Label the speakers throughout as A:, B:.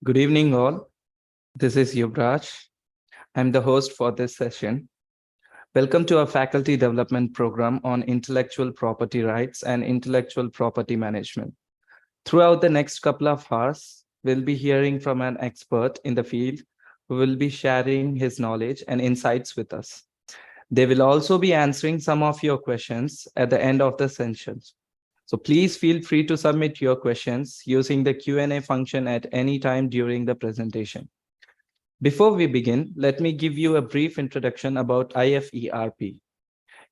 A: Good evening, all. This is Yuvraj. I'm the host for this session. Welcome to our faculty development program on intellectual property rights and intellectual property management. Throughout the next couple of hours, we'll be hearing from an expert in the field who will be sharing his knowledge and insights with us. They will also be answering some of your questions at the end of the session. So please feel free to submit your questions using the Q&A function at any time during the presentation. Before we begin, let me give you a brief introduction about IFERP,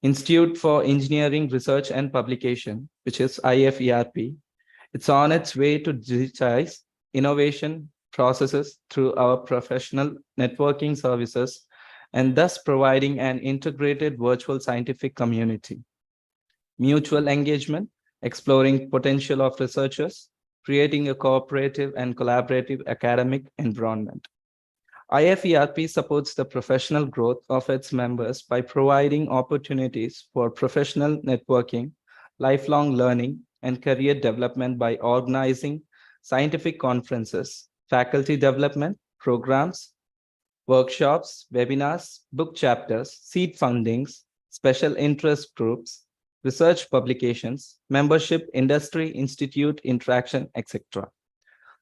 A: Institute for Engineering Research and Publication, which is IFERP. It's on its way to digitize innovation processes through our professional networking services and thus providing an integrated virtual scientific community. Mutual engagement, exploring potential of researchers, creating a cooperative and collaborative academic environment. IFERP supports the professional growth of its members by providing opportunities for professional networking, lifelong learning, and career development by organizing scientific conferences, faculty development programs, workshops, webinars, book chapters, seed fundings, special interest groups, research publications, membership, industry, institute interaction, etc.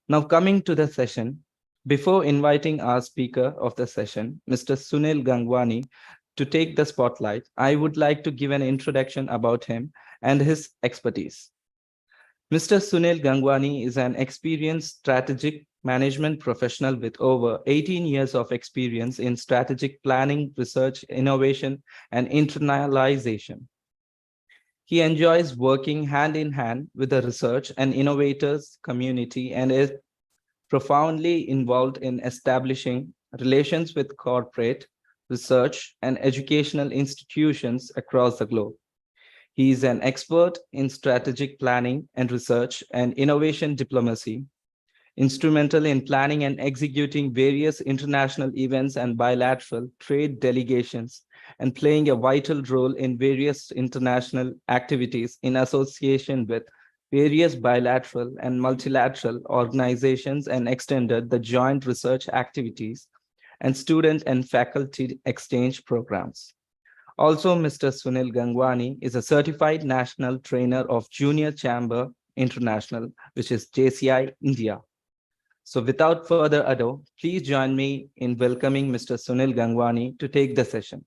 A: Now, coming to the session, before inviting our speaker of the session, Mr. Sunil Gangwani, to take the spotlight, I would like to give an introduction about him and his expertise. Mr. Sunil Gangwani is an experienced strategic management professional with over 18 years of experience in strategic planning, research, innovation, and internalization. He enjoys working hand in hand with the research and innovators community and is profoundly involved in establishing relations with corporate, research, and educational institutions across the globe. He is an expert in strategic planning and research and innovation diplomacy, instrumental in planning and executing various international events and bilateral trade delegations, and playing a vital role in various international activities in association with various bilateral and multilateral organizations and extended the joint research activities and student and faculty exchange programs. Also, Mr. Sunil Gangwani is a certified national trainer of Junior Chamber International, which is JCI India. So without further ado, please join me in welcoming Mr. Sunil Gangwani to take the session.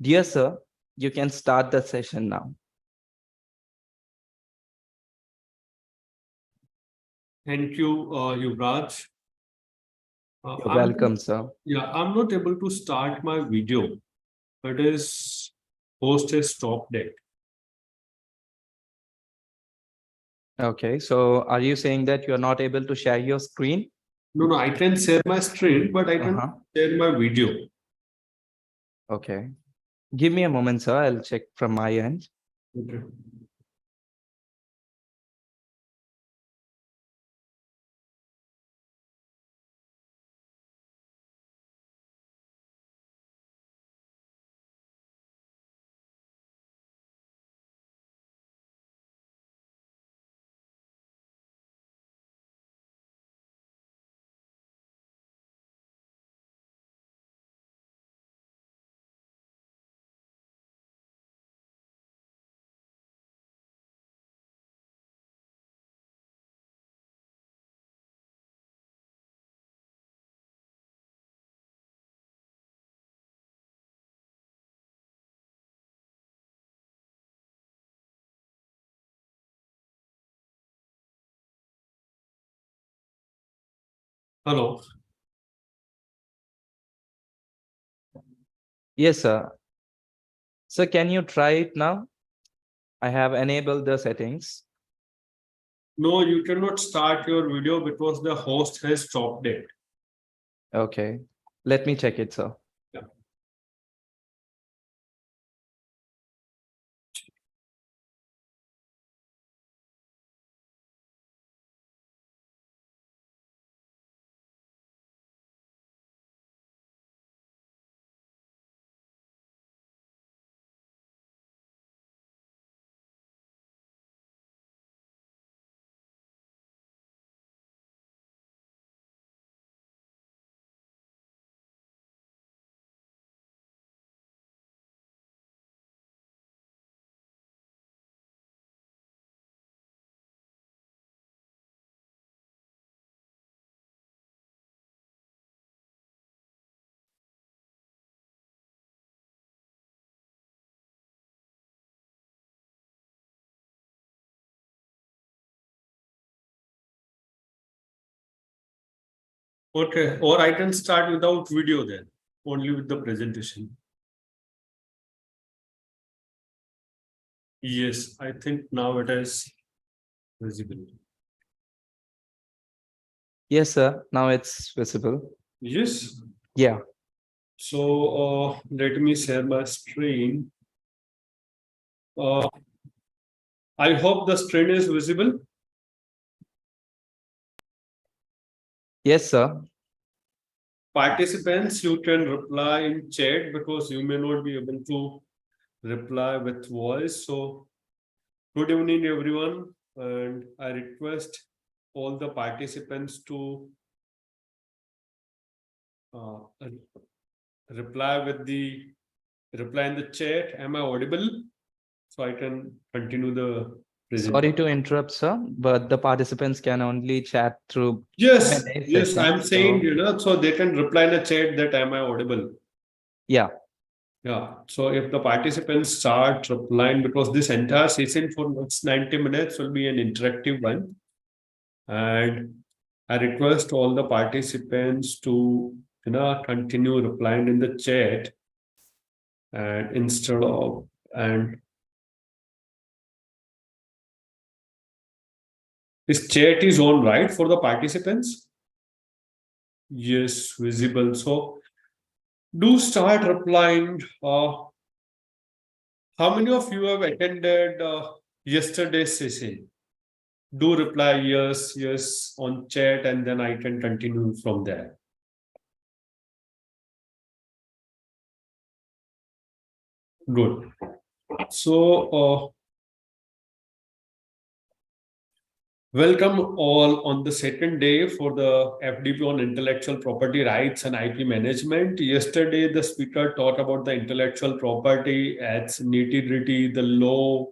A: Dear sir, you can start the session now.
B: Thank you, Yuvraj.
A: You're welcome, sir.
B: I'm not able to start my video, but his host has stopped it.
A: Okay, so are you saying that you're not able to share your screen?
B: No, I can share my screen, but I cannot share my video.
A: Okay. Give me a moment, sir. I'll check from my end.
B: Okay. Hello.
A: Yes, sir. So can you try it now? I have enabled the settings.
B: No, you cannot start your video because the host has stopped it.
A: Okay. Let me check it, sir.
B: Okay, or I can start without video then, only with the presentation. Yes, I think now it is visible.
A: Yes, sir. Now it's visible.
B: Yes.
A: Yeah.
B: So let me share my screen. I hope the screen is visible.
A: Yes, sir.
B: Participants, you can reply in chat because you may not be able to reply with voice. So good evening, everyone. And I request all the participants to uh, reply with the reply in the chat. Am I audible? So I can continue the
A: Sorry
B: presentation.
A: to interrupt, sir, but the participants can only chat through
B: Yes,
A: Q&A
B: yes,
A: session.
B: I'm saying,
A: So,
B: so they can reply in the chat that am I audible?
A: yeah.
B: Yeah. So if the participants start replying, because this entire session for next 90 minutes will be an interactive one. And I request all the participants to, continue replying in the chat and instead of, and this chat is on, right, for the participants? Yes, visible. So do start replying. How many of you have attended yesterday's session? Do reply yes, yes on chat, and then I can continue from there. Good. So, welcome all on the second day for the FDP on intellectual property rights and IP management. Yesterday, the speaker talked about the intellectual property, its nitty-gritty, the law,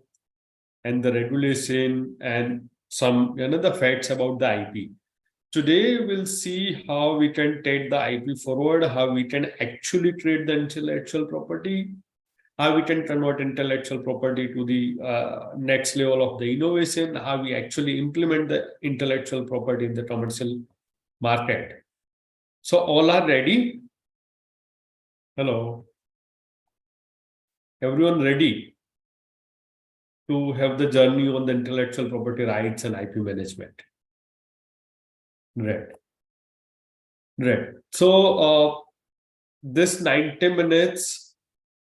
B: and the regulation, and some the facts about the IP. Today, we'll see how we can take the IP forward, how we can actually create the intellectual property, how we can convert intellectual property to the next level of the innovation, how we actually implement the intellectual property in the commercial market. So, all are ready? Hello. Everyone ready to have the journey on the intellectual property rights and IP management? Right. Right. So, this 90 minutes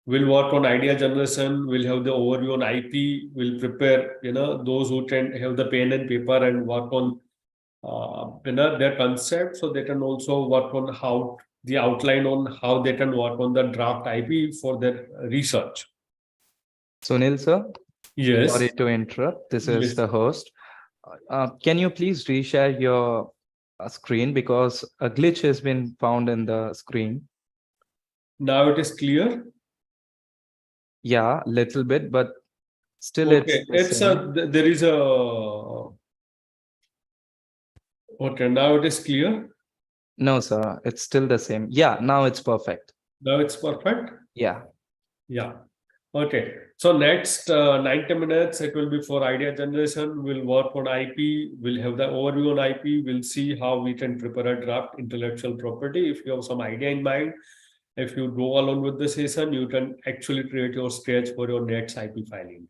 B: we'll work on idea generation, we'll have the overview on IP, we'll prepare, those who can have the pen and paper and work on, their concept, so they can also work on how the outline on how they can work on the draft IP for their research.
A: Sunil, sir.
B: Yes.
A: Sorry to interrupt. This is
B: Yes.
A: the host. Can you please reshare your screen because a glitch has been found in the screen?
B: Now it is clear.
A: Yeah, little bit, but still
B: Okay,
A: it's the
B: it's
A: same.
B: there is a okay, now it is clear.
A: No, sir, it's still the same. Yeah, now it's perfect.
B: Now it's perfect.
A: Yeah.
B: Yeah. Okay. So next 90 minutes, it will be for idea generation. We'll work on IP. We'll have the overview on IP. We'll see how we can prepare a draft intellectual property. If you have some idea in mind, if you go along with the session, you can actually create your sketch for your next IP filing.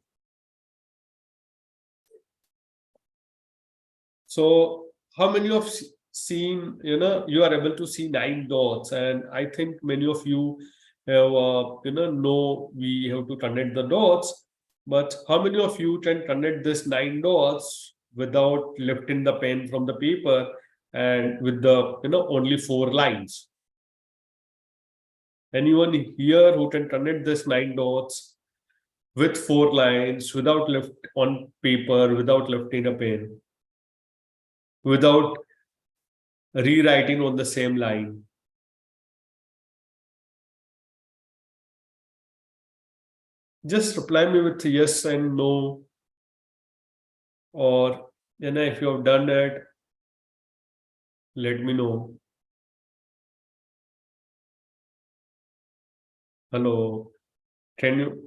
B: So how many of seen, you are able to see 9 dots, and I think many of you have, know we have to connect the dots, but how many of you can connect this 9 dots without lifting the pen from the paper and with the, only 4 lines? Anyone here who can connect this 9 dots with 4 lines without left on paper, without lifting a pen, without rewriting on the same line? Just reply me with yes and no, or if you have done it, let me know. Hello. Can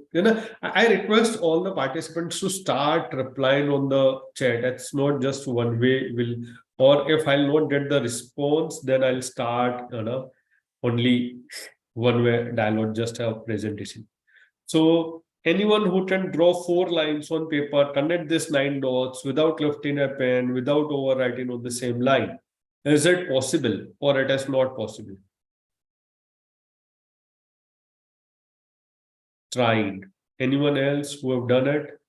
B: I request all the participants to start replying on the chat. It's not just one way. We'll Or if I'll not get the response, then I'll start only one way dialogue, just a presentation. So anyone who can draw 4 lines on paper, connect these 9 dots without lifting a pen, without overwriting on the same line. Is it possible or it is not possible? Tried. Anyone else who have done it?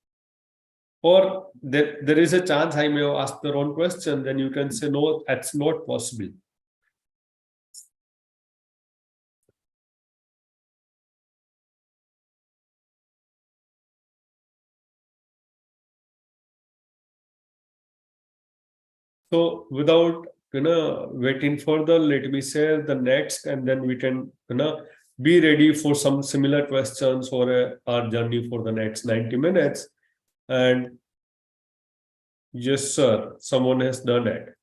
B: Or there is a chance I may have asked the wrong question, then you can say, no, that's not possible. So without waiting further, let me say the next, and then we can be ready for some similar questions or our journey for the next 90 minutes. And yes, sir, someone has done it.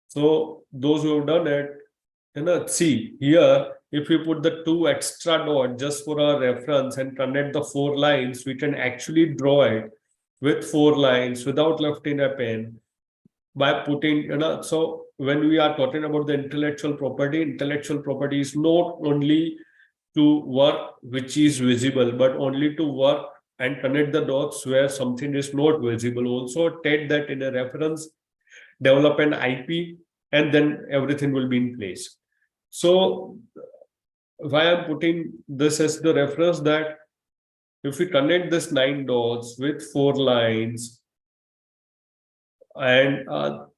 B: So those who have done it, see here, if we put the 2 extra dots just for our reference and connect the 4 lines, we can actually draw it with 4 lines without lifting a pen by putting, so when we are talking about the intellectual property is not only to work which is visible, but only to work and connect the dots where something is not visible. Also take that in a reference, develop an IP, and then everything will be in place. So why I'm putting this as the reference, that if we connect this 9 dots with 4 lines and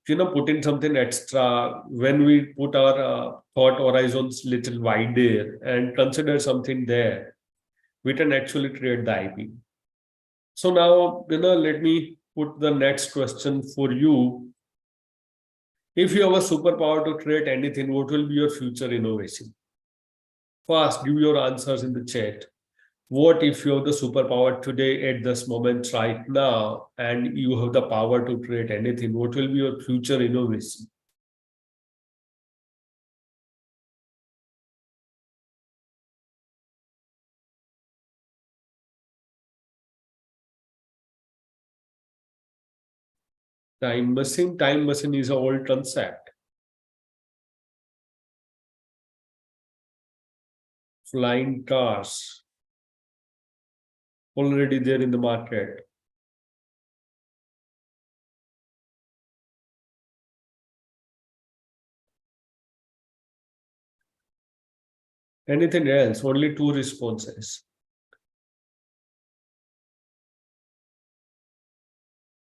B: put in something extra, when we put our thought horizons little wider and consider something there, we can actually create the IP. So now let me put the next question for you. If you have a superpower to create anything, what will be your future innovation? Fast, give your answers in the chat. What if you have the superpower today at this moment right now and you have the power to create anything? What will be your future innovation? Time machine is an old concept. Flying cars, already there in the market. Anything else? Only 2 responses.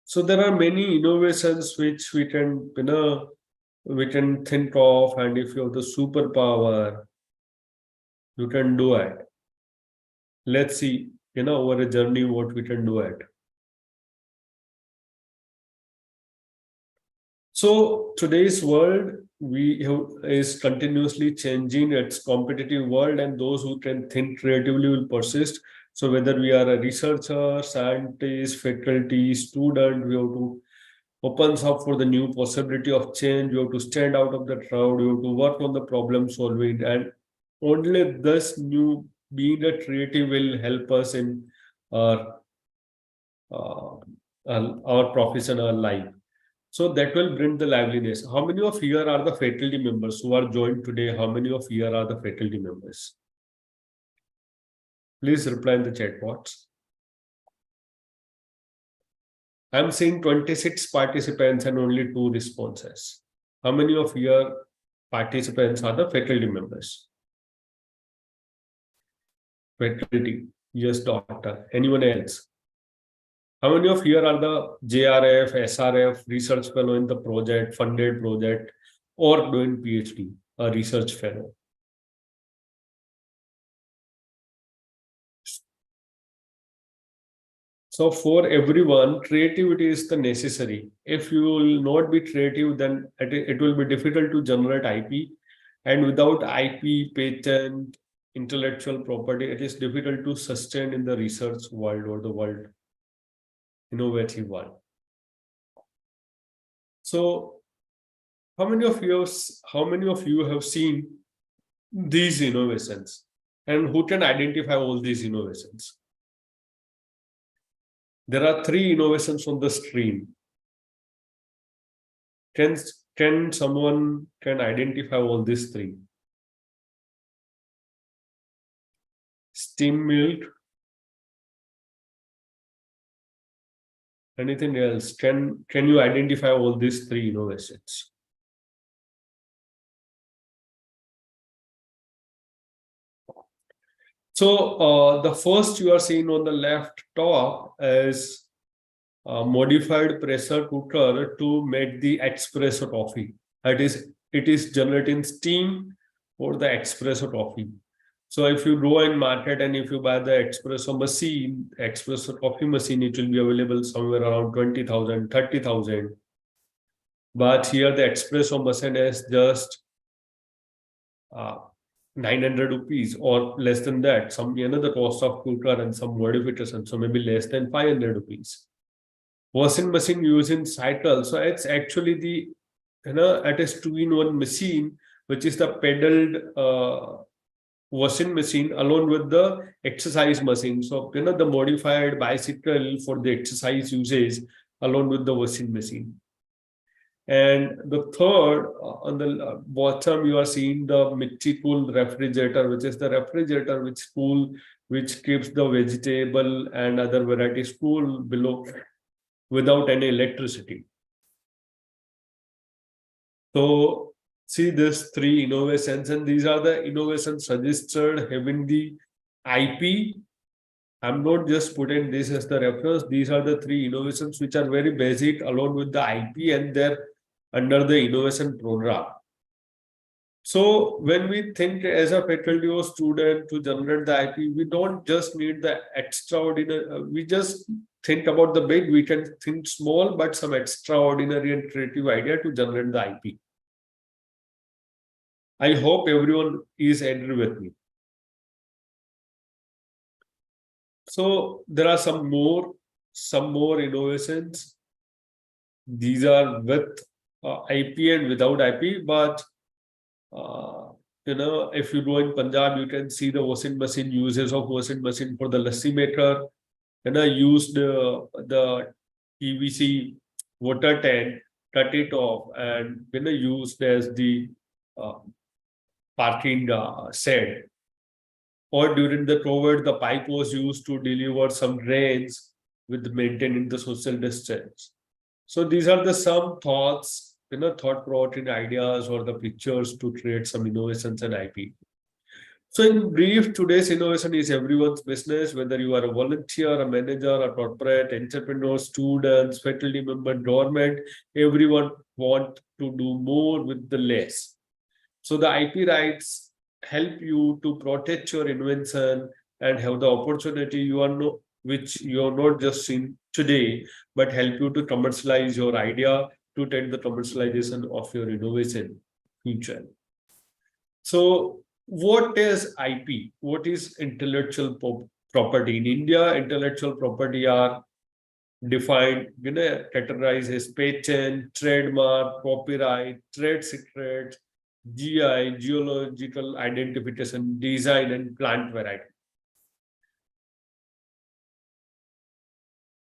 B: So there are many innovations which we can, we can think of, and if you have the superpower, you can do it. Let's see, over a journey, what we can do it. So today's world is continuously changing. It's competitive world, and those who can think creatively will persist. So whether we are a researcher, scientist, faculty, student, we have to open up for the new possibility of change. We have to stand out of the crowd. We have to work on the problem solving, and only this new being a creative will help us in our uh, our professional life. So that will bring the liveliness. How many of here are the faculty members who are joined today? How many of here are the faculty members? Please reply in the chat box. I'm seeing 26 participants and only 2 responses. How many of your participants are the faculty members? Faculty. Yes, doctor. Anyone else? How many of here are the JRF, SRF, research fellow in the project, funded project, or doing PhD, a research fellow? So for everyone, creativity is the necessary. If you will not be creative, then it will be difficult to generate IP. And without IP, patent, intellectual property, it is difficult to sustain in the research world or the world, innovative world. So how many of you have seen these innovations? And who can identify all these innovations? There are 3 innovations on the screen. Can someone identify all these three? Steam milk. Anything else? Can you identify all these three innovations? So the first you are seeing on the left top is modified pressure cooker to make the espresso coffee. It is generating steam for the espresso coffee. So if you go in market and if you buy the espresso coffee machine, it will be available somewhere around 20,000, 30,000. But here the espresso machine is just 900 rupees or less than that. Some the cost of cooker and some modification, so maybe less than 500 rupees. Washing machine using cycle, so it's actually the it is 2-in-1 machine, which is the pedaled washing machine along with the exercise machine. So the modified bicycle for the exercise usage along with the washing machine. And the third, on the bottom, you are seeing the mitti cool refrigerator, which is the refrigerator which keeps the vegetable and other varieties cool below without any electricity. So see these three innovations, and these are the innovations registered having the IP. I'm not just putting this as the reference. These are the three innovations which are very basic along with the IP, and they're under the innovation program. So when we think as a faculty or student to generate the IP, we don't just need the extraordinary, we just think about the big, we can think small, but some extraordinary and creative idea to generate the IP. I hope everyone is agree with me. So there are some more innovations. These are with IP and without IP, but if you go in Punjab, you can see the washing machine, uses of washing machine for the lassi maker. I used the PVC water tank, cut it off, and used as the parking shed. Or during the COVID, the pipe was used to deliver some grains with maintaining the social distance. So these are the some thoughts, thought-provoking ideas or the pictures to create some innovations and IP. So in brief, today's innovation is everyone's business, whether you are a volunteer, a manager, a corporate, entrepreneur, students, faculty member, government, everyone want to do more with the less. So the IP rights help you to protect your invention and have the opportunity which you are not just seen today, but help you to commercialize your idea, to take the commercialization of your innovation future. So what is IP? What is intellectual property? In India, intellectual property are defined, categorized as patent, trademark, copyright, trade secret, GI, geological identification, design, and plant variety.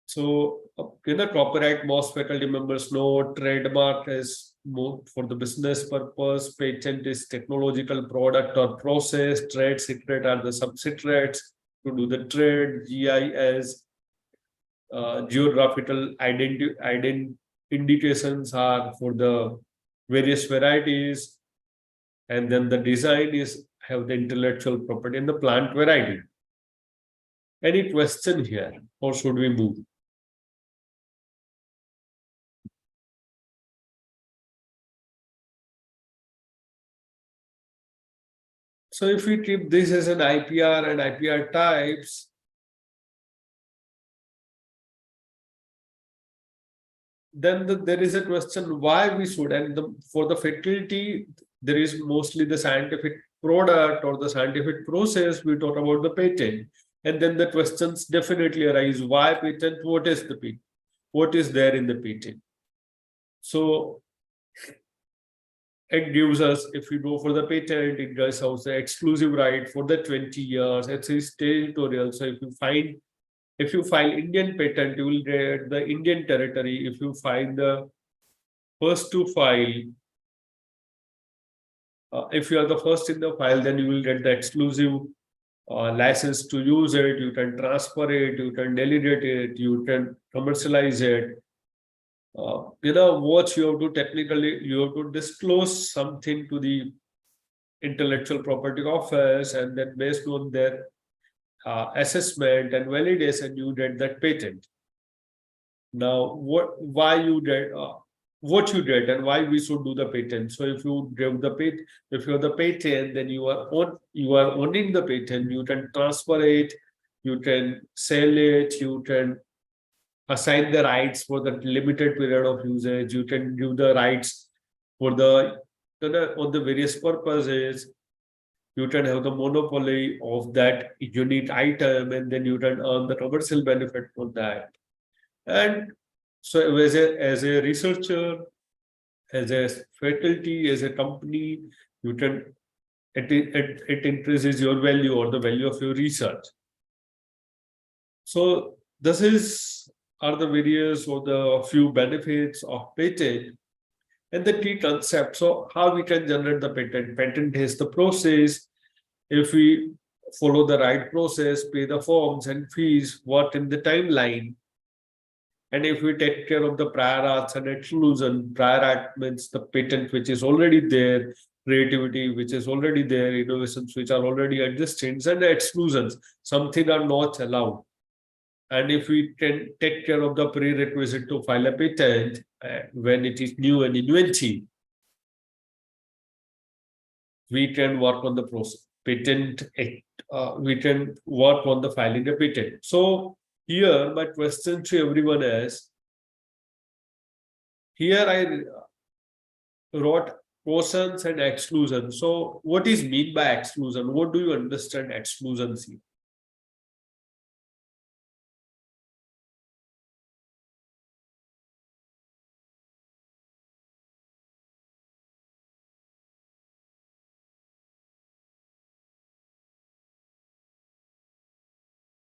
B: So, copyright, most faculty members know. Trademark is more for the business purpose. Patent is technological product or process. Trade secret are the sub-secrets to do the trade. GI is geographical indications are for the various varieties. And then the design is have the intellectual property and the plant variety. Any question here, or should we move? So if we keep this as an IPR and IPR types, then there is a question why we should, and for the faculty, there is mostly the scientific product or the scientific process. We talk about the patent, and then the questions definitely arise: why patent? What is the patent? What is there in the patent? So it gives us, if we go for the patent, it gives us the exclusive right for the 20 years. It is territorial. So if you file Indian patent, you will get the Indian territory. If you find the first to file, If you are the first in the file, then you will get the exclusive license to use it. You can transfer it, you can delegate it, you can commercialize it. What you have to technically, you have to disclose something to the intellectual property office, and then based on their assessment and validation, you get that patent. Now, what you did and why we should do the patent. So if you give the patent, if you have the patent, then you are owning the patent. You can transfer it, you can sell it, you can assign the rights for the limited period of usage. You can give the rights for on the various purposes. You can have the monopoly of that unique item, and then you can earn the commercial benefit for that. And so as a researcher, as a faculty, as a company, you can it increases your value or the value of your research. So this are the various or the few benefits of patent and the key concept. So how we can generate the patent? Patent is the process. If we follow the right process, pay the forms and fees, work in the timeline, and if we take care of the prior arts and exclusion, prior art means the patent which is already there, creativity which is already there, innovations which are already existing, and the exclusions, something are not allowed. And if we can take care of the prerequisite to file a patent when it is new and inventive, we can work on the process. We can work on the filing a patent. So here, my question to everyone is, here I wrote quotients and exclusions. So what is mean by exclusion? What do you understand exclusions here?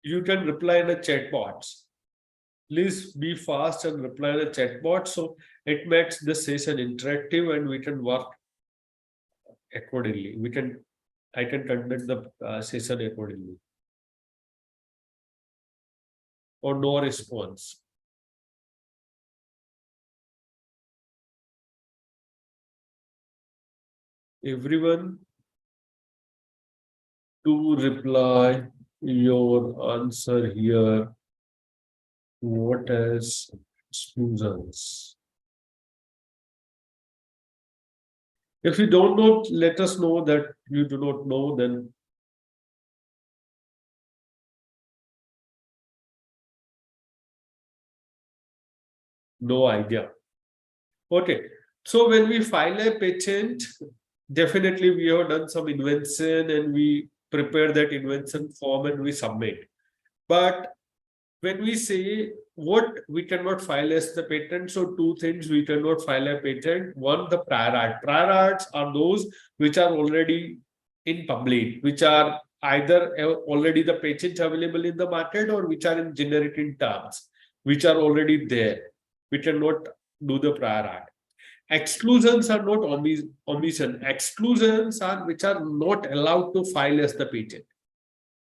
B: You can reply in the chat box. Please be fast and reply in the chat box, so it makes the session interactive and we can work accordingly. I can conduct the session accordingly. Or no response. Everyone to reply your answer here. What is exclusions? If you don't know, let us know that you do not know, then no idea. Okay. So when we file a patent, definitely we have done some invention and we prepare that invention form and we submit. But when we say what we cannot file as the patent, so two things we cannot file a patent. One, the prior art. Prior arts are those which are already in public, which are either already the patent available in the market or which are in generic in terms, which are already there. We cannot do the prior art. Exclusions are not omission. Exclusions are which are not allowed to file as the patent.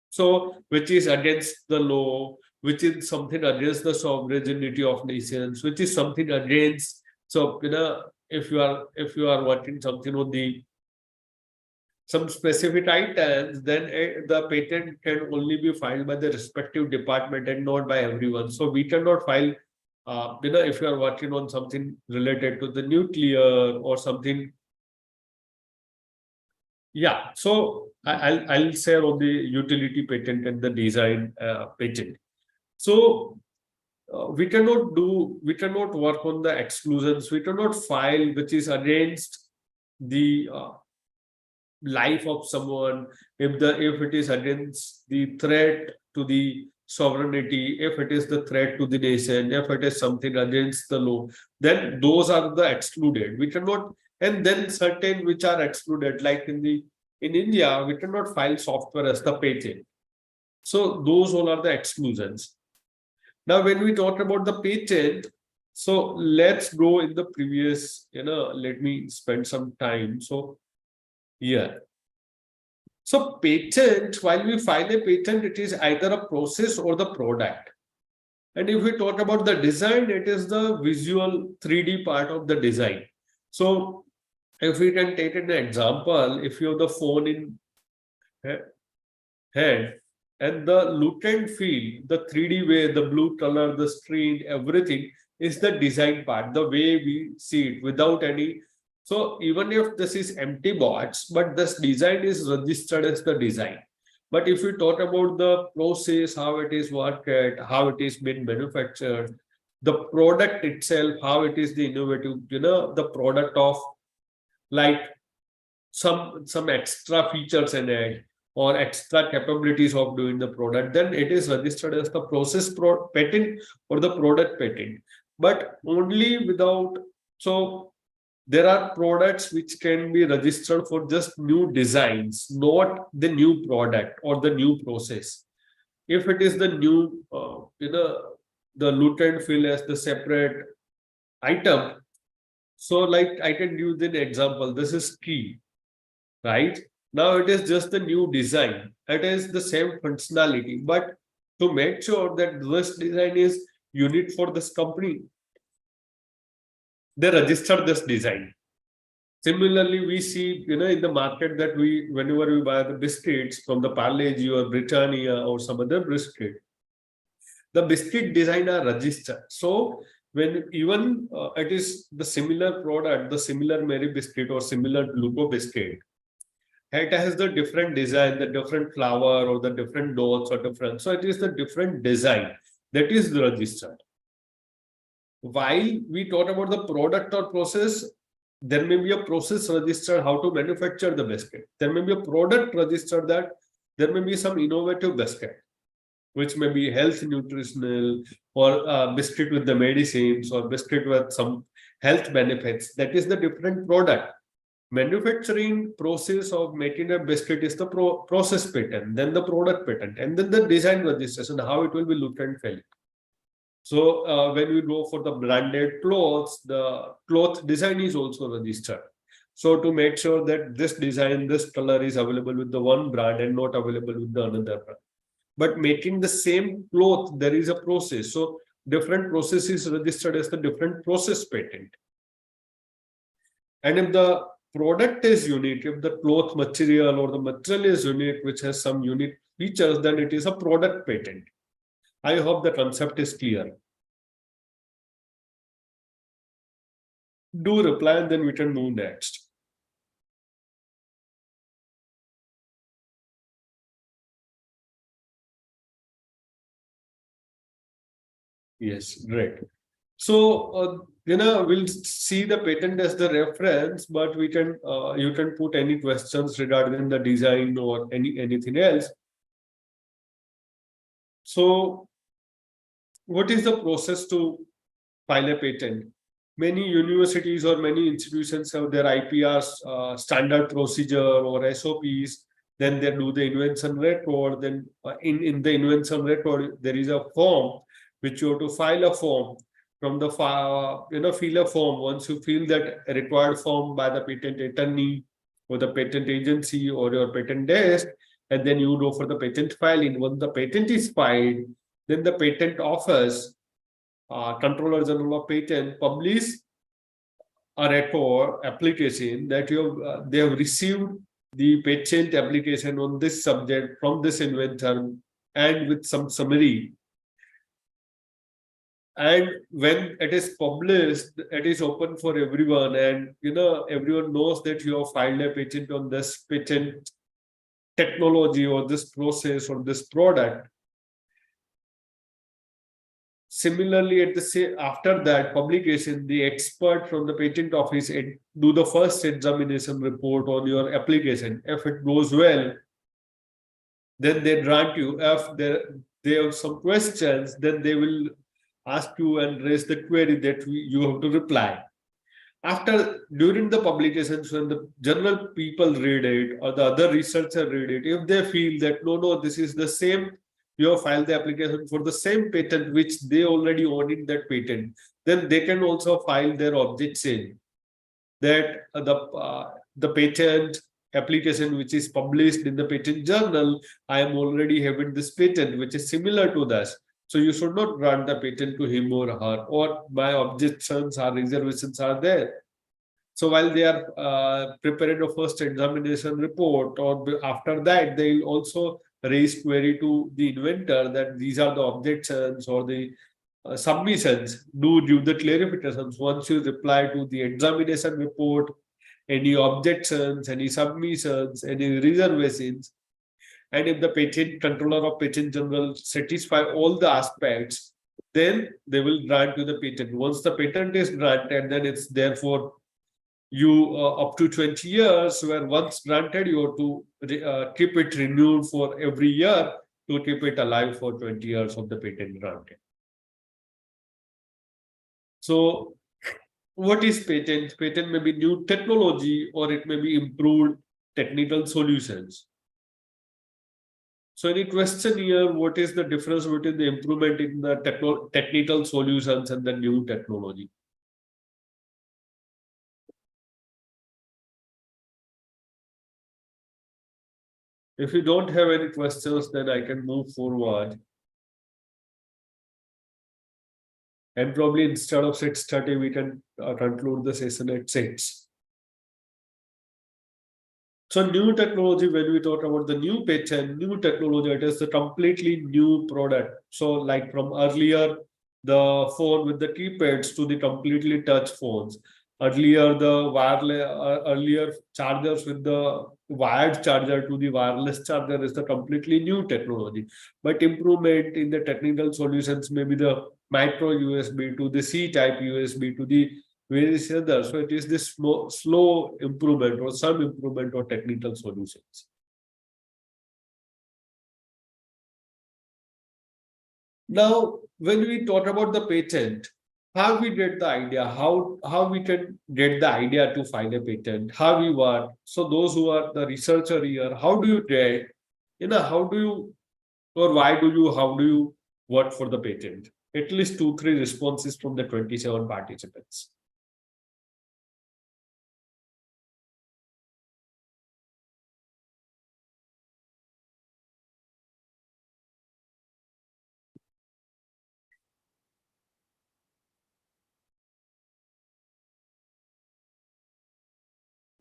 B: So, which is against the law, which is something against the sovereignty of nations, which is something against. So, if you are working something on the some specific items, then the patent can only be filed by the respective department and not by everyone. So we cannot file, if you are working on something related to the nuclear or something. Yeah, so I'll share on the utility patent and the design patent. So we cannot work on the exclusions. We cannot file which is against the life of someone, if it is against the threat to the sovereignty, if it is the threat to the nation, if it is something against the law, then those are the excluded. We cannot, and then certain which are excluded, like in India, we cannot file software as the patent. So those all are the exclusions. Now, when we talk about the patent, so let's go in the previous, let me spend some time. So Yeah. So patent, while we file a patent, it is either a process or the product. And if we talk about the design, it is the visual 3D part of the design. So if we can take an example, if you have the phone in hand and the look and feel, the 3D way, the blue color, the screen, everything is the design part, the way we see it without any. So even if this is empty box, but this design is registered as the design. But if we talk about the process, how it is worked, how it is been manufactured, the product itself, how it is the innovative, the product of like some extra features in it or extra capabilities of doing the product, then it is registered as the patent or the product patent. But only without, so there are products which can be registered for just new designs, not the new product or the new process. If it is the new, the look and feel as the separate item. So like I can use an example, this is key, right? Now it is just the new design. It is the same functionality, but to make sure that this design is unique for this company, they register this design. Similarly, we see, in the market that whenever we buy the biscuits from the Parle-G or Britannia or some other biscuit, the biscuit design are registered. So when even it is the similar product, the similar Mary biscuit or similar Lupo biscuit, it has the different design, the different flower or the different dots or different. So it is the different design that is registered. While we talk about the product or process, there may be a process registered how to manufacture the biscuit. There may be a product registered that there may be some innovative biscuit, which may be health nutritional or biscuit with the medicines or biscuit with some health benefits. That is the different product. Manufacturing process of making a biscuit is the process patent, then the product patent, and then the design registration, how it will be look and feel. So when we go for the branded clothes, the cloth design is also registered. So to make sure that this design, this color is available with the one brand and not available with the another brand. But making the same cloth, there is a process. So different process is registered as the different process patent. And if the product is unique, if the cloth material or the material is unique, which has some unique features, then it is a product patent. I hope the concept is clear. Do reply and then we can move next. Yes, great. So, we'll see the patent as the reference, but we can you can put any questions regarding the design or anything else. So, what is the process to file a patent? Many universities or many institutions have their IPR standard procedure or SOPs. Then they do the invention record. Then in the invention record, there is a form which you have to file a form from the fill a form. Once you fill that required form by the patent attorney or the patent agency or your patent desk, and then you go for the patent filing. Once the patent is filed, then the patent office, Controller General of Patent, publish a record application that they have received the patent application on this subject from this inventor and with some summary. And when it is published, it is open for everyone, and everyone knows that you have filed a patent on this patent technology or this process or this product. Similarly, after that publication, the expert from the patent office do the first examination report on your application. If it goes well, then they grant you. If they have some questions, then they will ask you and raise the query that you have to reply. During the publications, when the general people read it or the other researcher read it, if they feel that no, this is the same, you have filed the application for the same patent which they already own in that patent, then they can also file their objection that the patent application which is published in the patent journal, I am already having this patent which is similar to this. So you should not grant the patent to him or her, or my objections or reservations are there. So while they are preparing a first examination report, or after that, they will also raise query to the inventor that these are the objections or the submissions. Do give the clarifications. Once you reply to the examination report, any objections, any submissions, any reservations, and if the patent controller or patent general satisfy all the aspects, then they will grant you the patent. Once the patent is granted, then it's there for you up to 20 years, where once granted, you have to keep it renewed for every year to keep it alive for 20 years of the patent granted. So what is patent? Patent may be new technology, or it may be improved technical solutions. So any question here, what is the difference between the improvement in the technical solutions and the new technology? If you don't have any questions, then I can move forward. And probably instead of 6:30, we can conclude the session at 6. So new technology, when we talk about the new patent, new technology, it is a completely new product. So like from earlier, the phone with the keypads to the completely touch phones. Earlier, the wireless, earlier chargers with the wired charger to the wireless charger is the completely new technology. But improvement in the technical solutions may be the micro USB to the C-type USB to the various others. So it is this slow improvement or some improvement or technical solutions. Now, when we talk about the patent, how we get the idea, how we can get the idea to file a patent, how we work. So those who are the researcher here, how do you get, how do you, or why do you, how do you work for the patent? At least 2-3 responses from the 27 participants.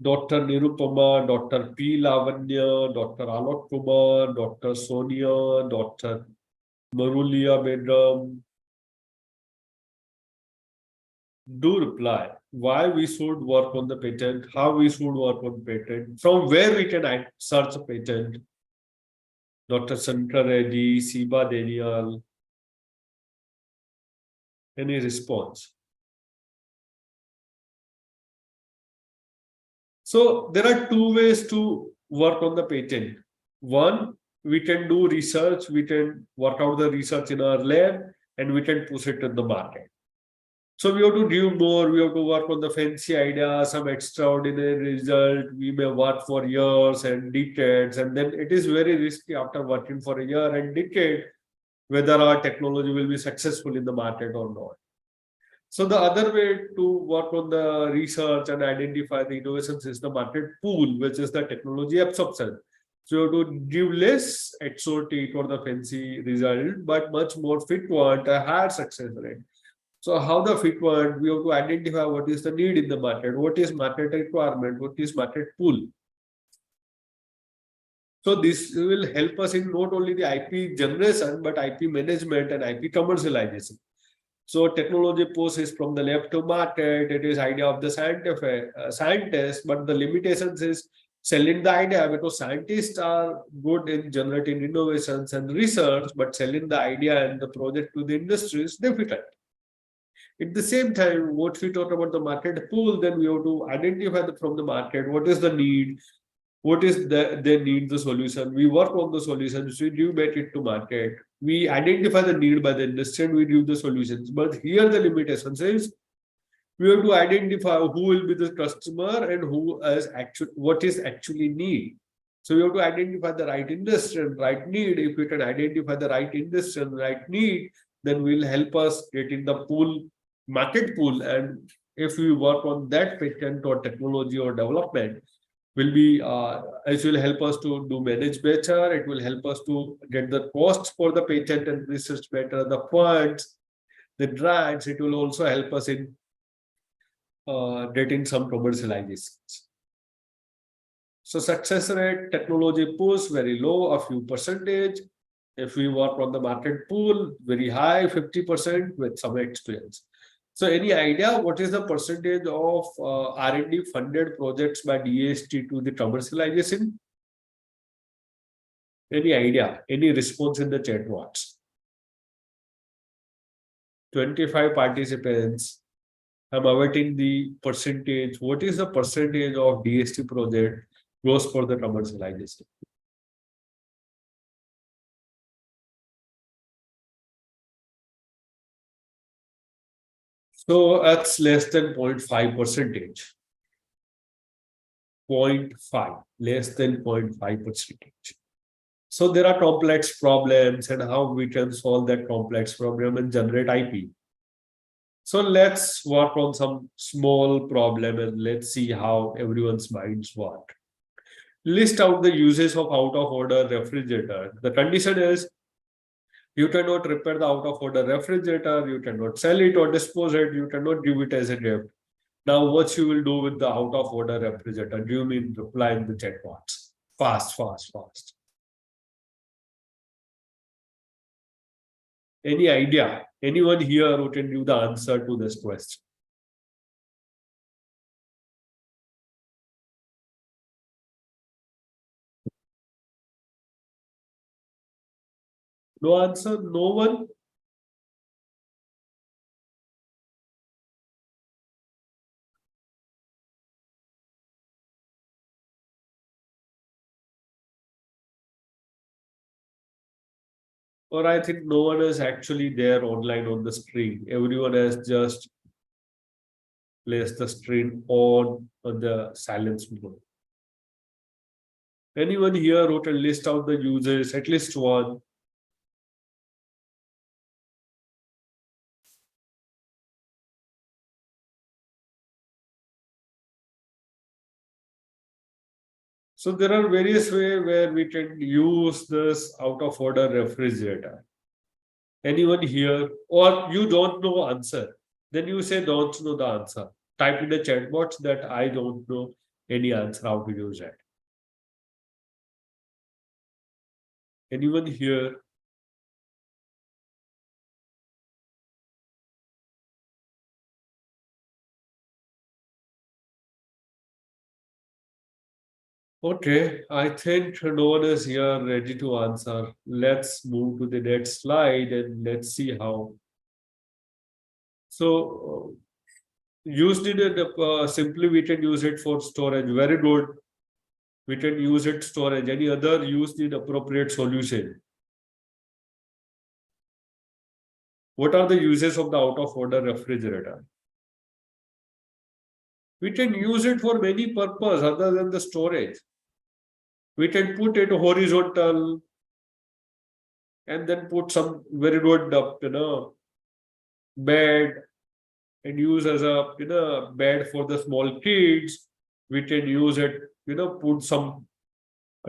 B: Dr. Nirupama, Dr. P. Lavanya, Dr. Alok Kumar, Dr. Sonia, Dr. Marulia Bedram. Do reply why we should work on the patent, how we should work on patent, from where we can search a patent. Dr. Shankar Reddy, Siba Daniel. Any response? So there are 2 ways to work on the patent. One, we can do research, we can work out the research in our lab, and we can push it to the market. So we have to do more, we have to work on the fancy idea, some extraordinary result. We may work for years and decades, and then it is very risky after working for a year and decade, whether our technology will be successful in the market or not. So the other way to work on the research and identify the innovations is the market pool, which is the technology absorption. So you have to give less exotic or the fancy result, but much more fit one, a higher success rate. So how the fit one, we have to identify what is the need in the market, what is market requirement, what is market pool. So this will help us in not only the IP generation, but IP management and IP commercialization. So technology push is from the left to market. It is idea of the scientist, but the limitations is selling the idea, because scientists are good in generating innovations and research, but selling the idea and the project to the industry is difficult. At the same time, what we talk about the market pool, then we have to identify from the market what is the need, what is they need the solution. We work on the solutions, we do make it to market. We identify the need by the industry and we give the solutions. But here the limitations is we have to identify who will be the customer and who is actually what is actually need. So we have to identify the right industry and right need. If we can identify the right industry and right need, then will help us get in the pool, market pool. And if we work on that patent or technology or development, will be it will help us to do manage better. It will help us to get the costs for the patent and research better, the funds, the grants. It will also help us in getting some commercializations. So success rate, technology push very low, a few percentage. If we work on the market pool, very high, 50% with some experience. So any idea what is the percentage of R&D funded projects by DST to the commercialization? Any idea? Any response in the chat box? 25 participants. I'm awaiting the percentage. What is the percentage of DST project goes for the commercialization? So that's less than 0.5 percentage. 0.5, less than 0.5 percentage. So there are complex problems and how we can solve that complex problem and generate IP. So let's work on some small problem and let's see how everyone's minds work. List out the uses of out of order refrigerator. The condition is you cannot repair the out of order refrigerator, you cannot sell it or dispose it, you cannot give it as a gift. Now, what you will do with the out of order refrigerator? Do you mean reply in the chat box? Fast, fast, fast. Any idea? Anyone here who can give the answer to this question? No answer? No one? Or I think no one is actually there online on the screen. Everyone has just placed the screen on the silence mode. Anyone here who can list out the users, at least one? So there are various ways where we can use this out of order refrigerator. Anyone here? Or you don't know answer? Then you say don't know the answer. Type in the chat box that I don't know any answer how to use it. Anyone here? Okay, I think no one is here ready to answer. Let's move to the next slide and let's see how. So, used in it, simply we can use it for storage. Very good. We can use it storage. Any other used in appropriate solution? What are the uses of the out of order refrigerator? We can use it for many purposes other than the storage. We can put it horizontal and then put some very good, bed and use as a, bed for the small kids. We can use it, put some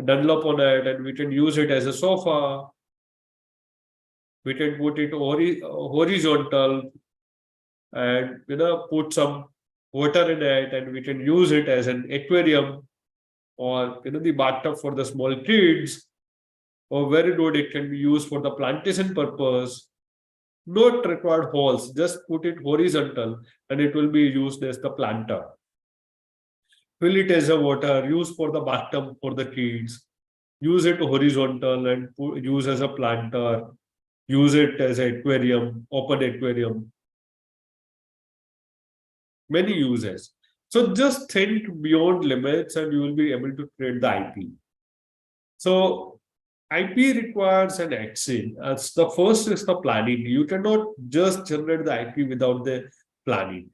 B: Dunlop on it and we can use it as a sofa. We can put it horizontal and, put some water in it and we can use it as an aquarium or, the bathtub for the small kids. Or very good, it can be used for the plantation purpose. Not required holes, just put it horizontal and it will be used as the planter. Fill it as a water, use for the bathtub for the kids. Use it horizontal and use as a planter. Use it as an aquarium, open aquarium. Many uses. So just think beyond limits and you will be able to create the IP. So IP requires an action. As the first is the planning. You cannot just generate the IP without the planning.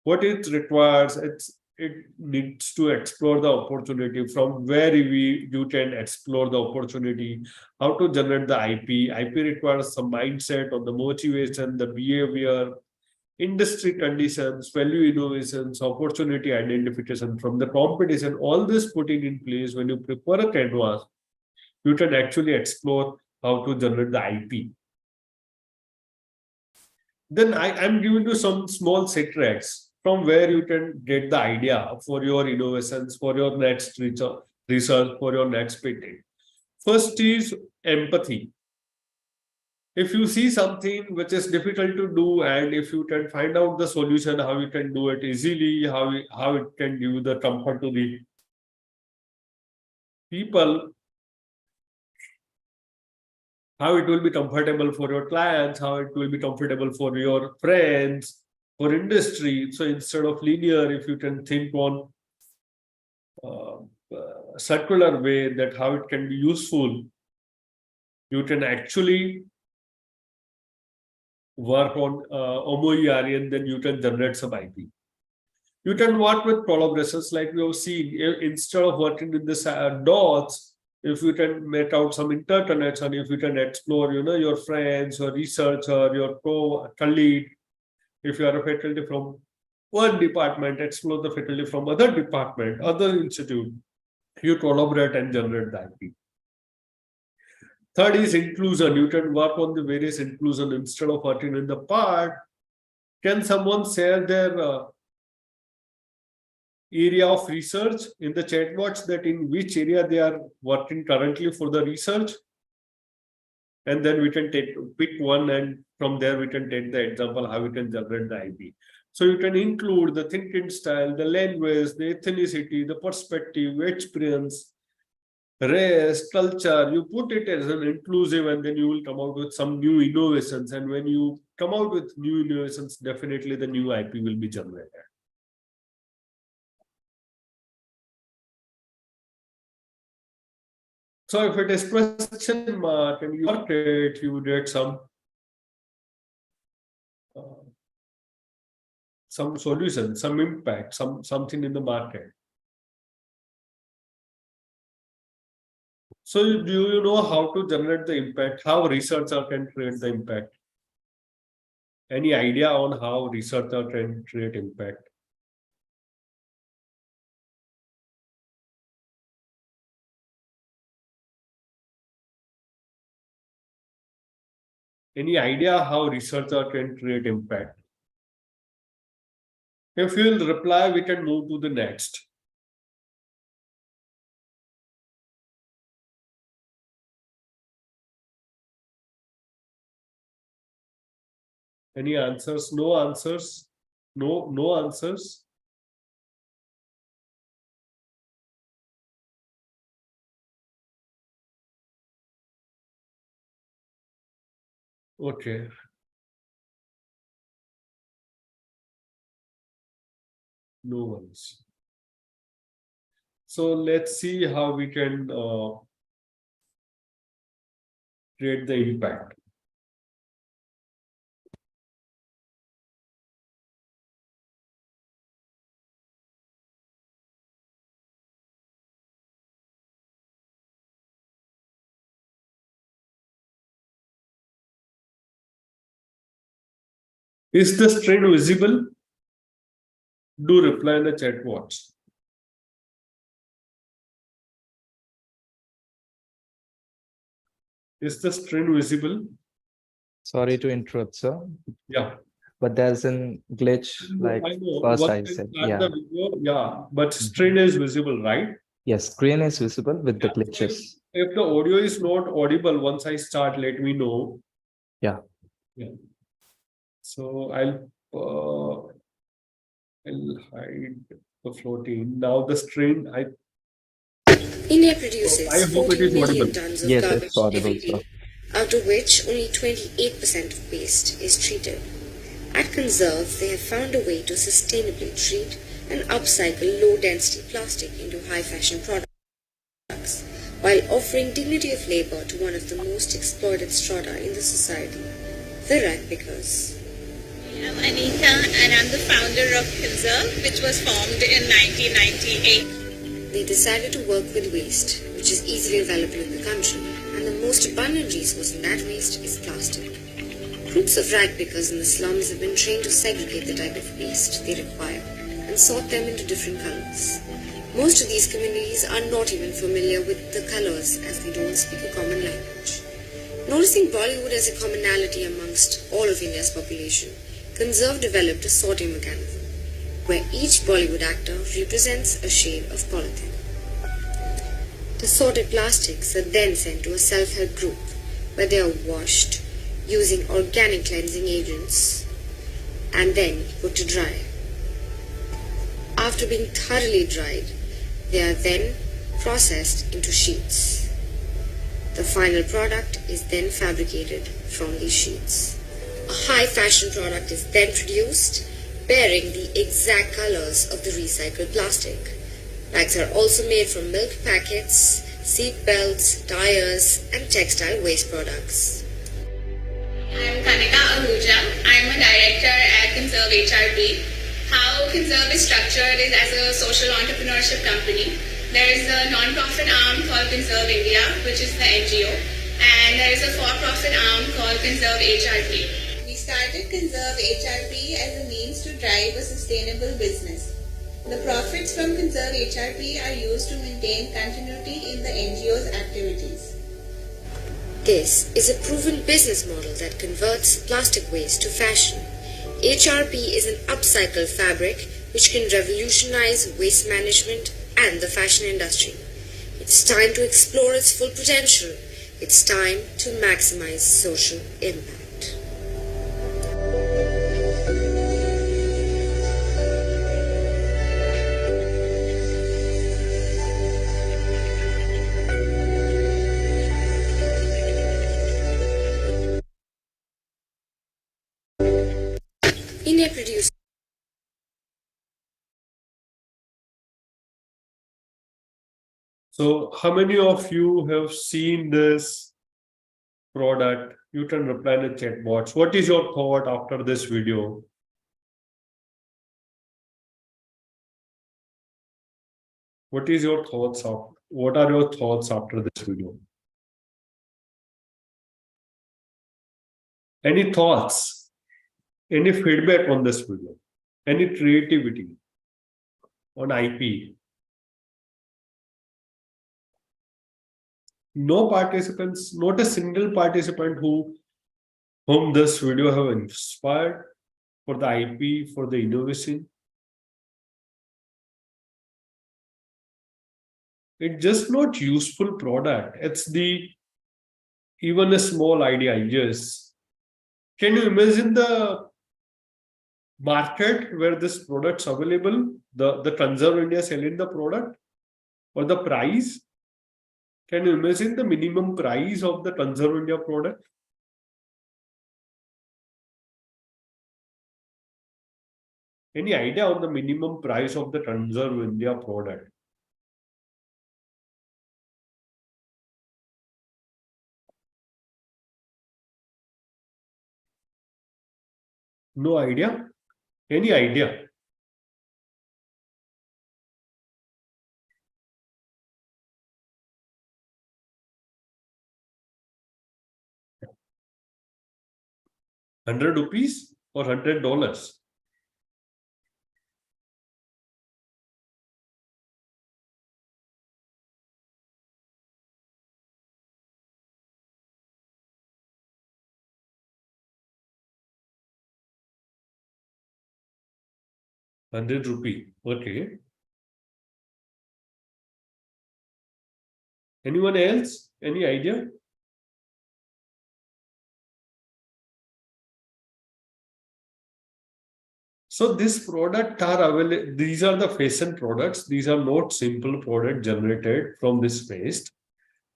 B: What it requires, it needs to explore the opportunity from where you can explore the opportunity, how to generate the IP. IP requires some mindset on the motivation, the behavior, industry conditions, value innovations, opportunity identification from the competition, all this putting in place when you prepare a canvas, you can actually explore how to generate the IP. Then I'm giving you some small secrets from where you can get the idea for your innovations, for your next research, for your next patent. First is empathy. If you see something which is difficult to do, and if you can find out the solution, how you can do it easily, how it can give the comfort to the people, how it will be comfortable for your clients, how it will be comfortable for your friends, for industry. So instead of linear, if you can think on circular way, that how it can be useful, you can actually work on OMOE, and then you can generate some IP. You can work with collaborations like we have seen. Instead of working with the dots, if you can make out some interconnection, if you can explore, your friends, your researcher, your colleague, if you are a faculty from one department, explore the faculty from other department, other institute, you collaborate and generate the IP. Third is inclusion. You can work on the various inclusion instead of working in the part. Can someone share their area of research in the chat box, that in which area they are working currently for the research? And then we can pick one, and from there we can take the example how we can generate the IP. So you can include the thinking style, the language, the ethnicity, the perspective, experience, race, culture. You put it as an inclusive, and then you will come out with some new innovations. And when you come out with new innovations, definitely the new IP will be generated. So if it is question mark and you work it, you get some solution, some impact, something in the market. So do you know how to generate the impact? How researcher can create the impact? Any idea on how researcher can create impact? Any idea how researcher can create impact? If you will reply, we can move to the next. Any answers? No answers? No answers? Okay. No ones. So let's see how we can create the impact. Is the screen visible? Do reply in the chat box. Is the screen visible?
A: Sorry to interrupt, sir.
B: Yeah.
A: But there's a glitch, like first I said. Yeah.
B: Yeah, but screen is visible, right?
A: Yes, screen is visible with the glitches.
B: If the audio is not audible, once I start, let me know.
A: Yeah.
B: So I'll hide the floating. Now the screen,
C: India produces
B: I hope it
C: 14
B: is
C: million
B: audible.
C: tons of
A: Yes,
C: garbage
A: it's audible,
C: every day, out of which only 28% of waste is treated. At Conserve, they have found a way to sustainably treat and upcycle low-density plastic into high-fashion products, while offering dignity of labor to one of the most exploited strata in the society, the rag pickers.
D: I'm Anita, and I'm the founder of Conserve, which was formed in 1998.
C: They decided to work with waste, which is easily available in the country, and the most abundant resource in that waste is plastic. Groups of rag pickers in the slums have been trained to segregate the type of waste they require and sort them into different colors. Most of these communities are not even familiar with the colors as they don't speak a common language. Noticing Bollywood as a commonality amongst all of India's population, Conserve developed a sorting mechanism where each Bollywood actor represents a shade of polythene. The sorted plastics are then sent to a self-help group where they are washed using organic cleansing agents and then put to dry. After being thoroughly dried, they are then processed into sheets. The final product is then fabricated from these sheets. A high fashion product is then produced bearing the exact colors of the recycled plastic. Bags are also made from milk packets, seat belts, tires, and textile waste products.
D: I'm Kanika Ahuja. I'm a director at Conserve HRP. How Conserve is structured is as a social entrepreneurship company. There is a non-profit arm called Conserve India, which is the NGO, and there is a for-profit arm called Conserve HRP. We started Conserve HRP as a means to drive a sustainable business. The profits from Conserve HRP are used to maintain continuity in the NGO's activities.
C: This is a proven business model that converts plastic waste to fashion. HRP is an upcycled fabric which can revolutionize waste management and the fashion industry. It's time to explore its full potential. It's time to maximize social impact. India produces
B: So how many of you have seen this product? You can reply in the chat box. What is your thought after this video? What is your thoughts of? What are your thoughts after this video? Any thoughts? Any feedback on this video? Any creativity on IP? No participants, not a single participant whom this video have inspired for the IP, for the innovation. It's just not useful product. It's the even a small idea. Yes. Can you imagine the market where this product's available? The Conserve India selling the product or the price? Can you imagine the minimum price of the Conserve India product? Any idea on the minimum price of the Conserve India product? No idea? Any idea? ₹100 or $100? ₹100. Okay. Anyone else? Any idea? So this product are available. These are the fashion products. These are not simple product generated from this waste.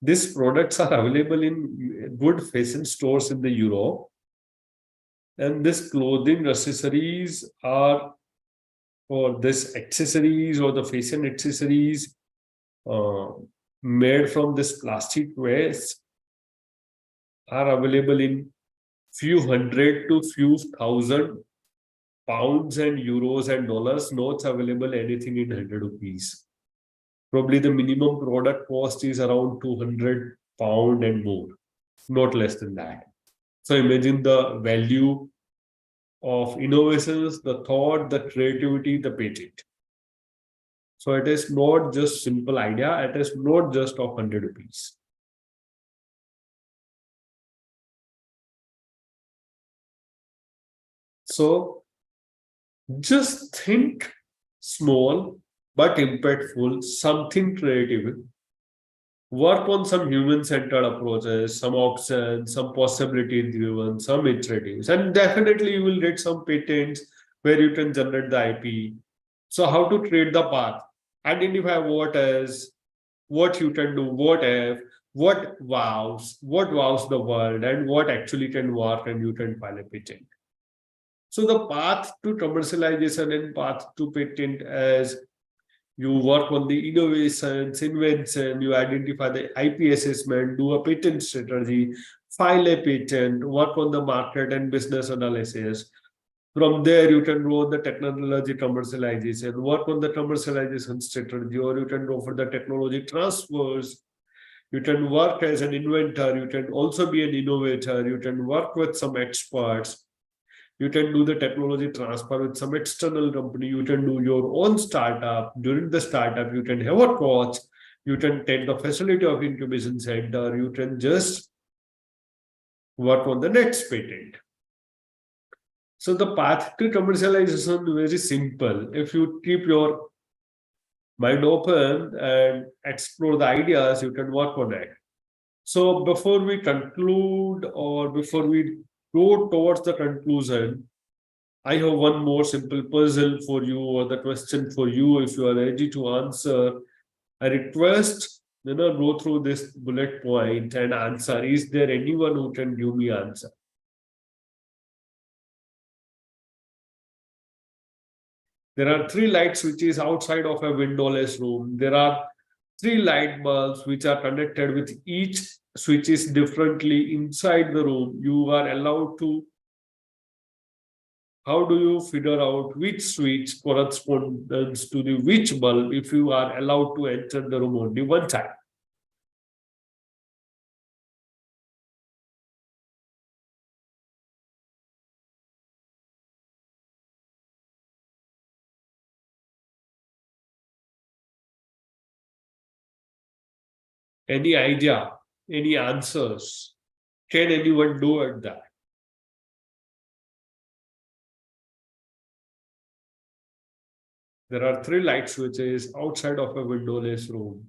B: These products are available in good fashion stores in the Europe. And this clothing accessories are, or this accessories or the fashion accessories made from this plastic waste are available in few hundred to few thousand pounds and euros and dollars. Not available anything in ₹100. Probably the minimum product cost is around £200 and more, not less than that. So imagine the value of innovations, the thought, the creativity, the patent. So it is not just simple idea, it is not just of 100 rupees. So just think small but impactful, something creative. Work on some human-centered approaches, some options, some possibility-driven, some iteratives, and definitely you will get some patents where you can generate the IP. So how to create the path? Identify what is, what you can do, what if, what wows the world, and what actually can work, and you can file a patent. So the path to commercialization and path to patent as you work on the innovations, invention, you identify the IP assessment, do a patent strategy, file a patent, work on the market and business analysis. From there, you can go on the technology commercialization, work on the commercialization strategy, or you can go for the technology transfers. You can work as an inventor, you can also be an innovator, you can work with some experts. You can do the technology transfer with some external company. You can do your own startup. During the startup, you can have a coach. You can take the facility of incubation center. You can just work on the next patent. So the path to commercialization is very simple. If you keep your mind open and explore the ideas, you can work on it. So before we conclude or before we go towards the conclusion, I have one more simple puzzle for you or the question for you. If you are ready to answer, I request, go through this bullet point and answer. Is there anyone who can give me answer? There are 3 light switches outside of a windowless room. There are 3 light bulbs which are connected with each switches differently inside the room. You are allowed to. How do you figure out which switch corresponds to the which bulb if you are allowed to enter the room only one time? Any idea? Any answers? Can anyone do it that? There are 3 light switches outside of a windowless room.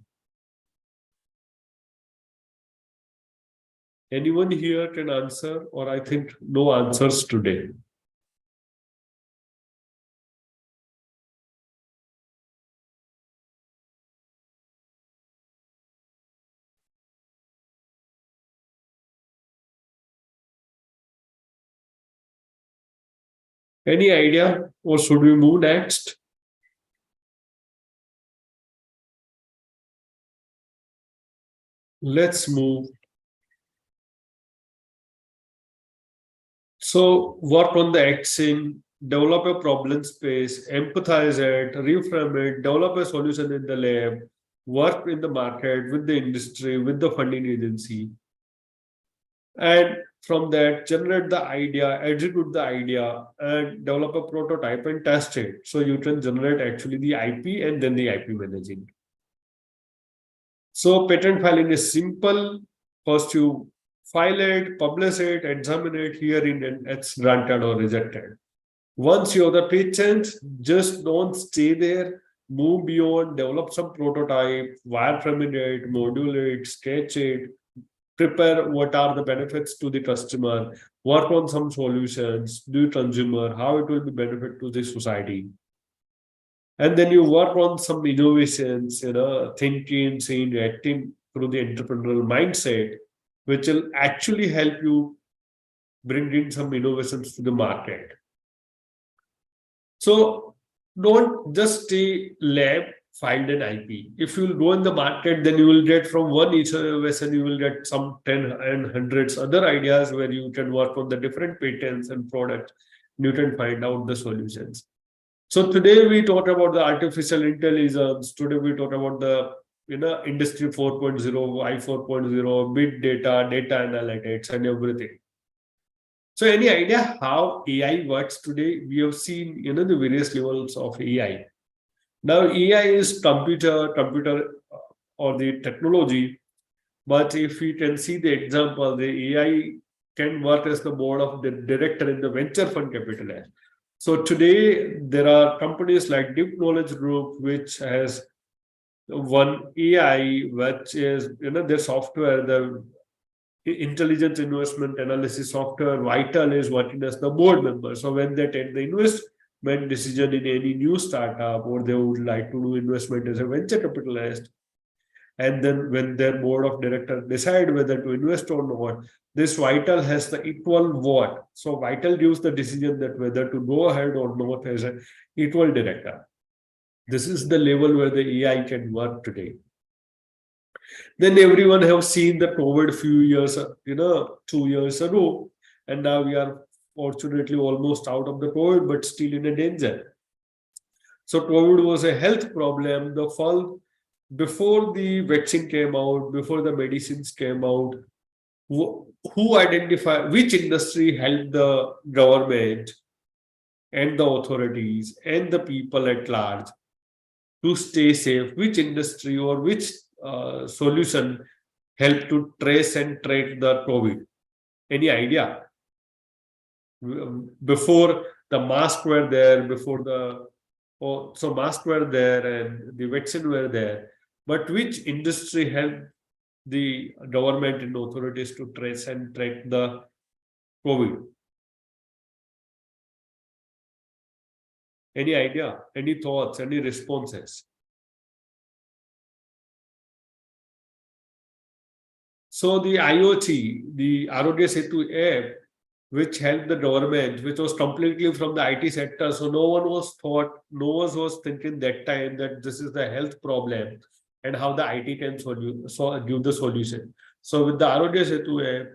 B: Anyone here can answer, or I think no answers today. Any idea, or should we move next? Let's move. So work on the action, develop a problem space, empathize it, reframe it, develop a solution in the lab, work in the market, with the industry, with the funding agency. And from that, generate the idea, execute the idea, and develop a prototype and test it. So you can generate actually the IP and then the IP managing. So patent filing is simple. First you file it, publish it, examine it, hearing and it's granted or rejected. Once you have the patent, just don't stay there. Move beyond, develop some prototype, wireframe it, module it, sketch it, prepare what are the benefits to the customer, work on some solutions, do consumer, how it will be benefit to the society. And then you work on some innovations, thinking, seeing, acting through the entrepreneurial mindset, which will actually help you bring in some innovations to the market. So don't just stay lab, filed an IP. If you will go in the market, then you will get from one innovation, you will get some 10 and hundreds other ideas where you can work on the different patents and products. You can find out the solutions. So today we talk about the artificial intelligence. Today we talk about the industry 4.0, I 4.0, big data, data analytics, and everything. So any idea how AI works today? We have seen, the various levels of AI. Now AI is computer or the technology. But if we can see the example, the AI can work as the board of the director in the venture fund capital. So today there are companies like Deep Knowledge Group, which has one AI, which is their software, the intelligence investment analysis software. Vital is working as the board member. So when they take the investment decision in any new startup, or they would like to do investment as a venture capitalist, and then when their board of directors decide whether to invest or not, this Vital has the equal vote. So Vital gives the decision that whether to go ahead or not as an equal director. This is the level where the AI can work today. Then everyone have seen the COVID few years, 2 years ago, and now we are fortunately almost out of the COVID, but still in a danger. So COVID was a health problem. The fall before the vaccine came out, before the medicines came out, who identified which industry helped the government and the authorities and the people at large to stay safe? Which industry or which solution helped to trace and track the COVID? Any idea? Before the masks were there, so masks were there and the vaccine were there. But which industry helped the government and authorities to trace and track the COVID? Any idea? Any thoughts? Any responses? So the IoT, the Arogya Setu app, which helped the government, which was completely from the IT sector. So no one was thinking that time that this is the health problem and how the IT can give the solution. So with the Arogya Setu app,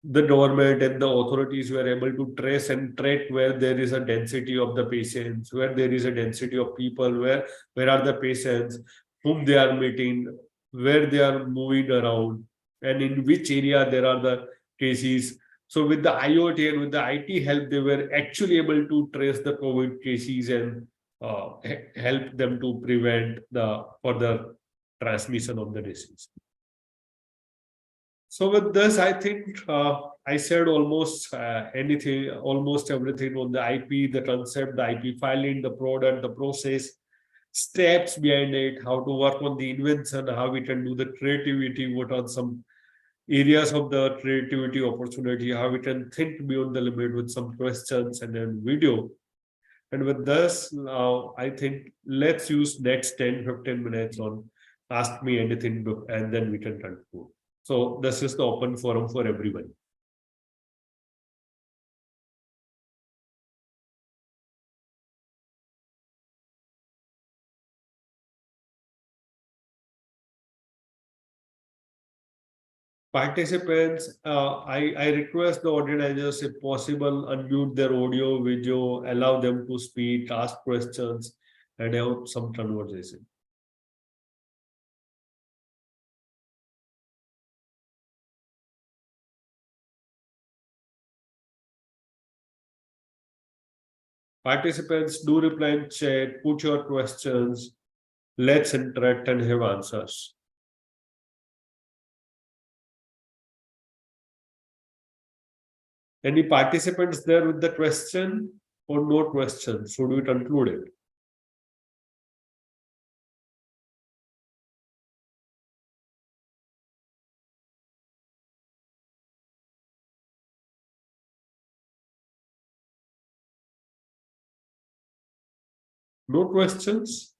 B: the government and the authorities were able to trace and track where there is a density of the patients, where there is a density of people, where are the patients, whom they are meeting, where they are moving around, and in which area there are the cases. So with the IoT and with the IT help, they were actually able to trace the COVID cases and help them to prevent the further transmission of the disease. So with this, I think I said almost everything on the IP, the concept, the IP filing, the product, the process, steps behind it, how to work on the invention, how we can do the creativity, what are some areas of the creativity opportunity, how we can think beyond the limit with some questions and then video. And with this, now I think let's use next 10-15 minutes on ask me anything, and then we can conclude. So this is the open forum for everyone. Participants, I request the organizers, if possible, unmute their audio, video, allow them to speak, ask questions, and have some conversation. Participants, do reply in chat, put your questions, let's interact and have answers. Any participants there with the question or no question? Should we conclude it? No questions?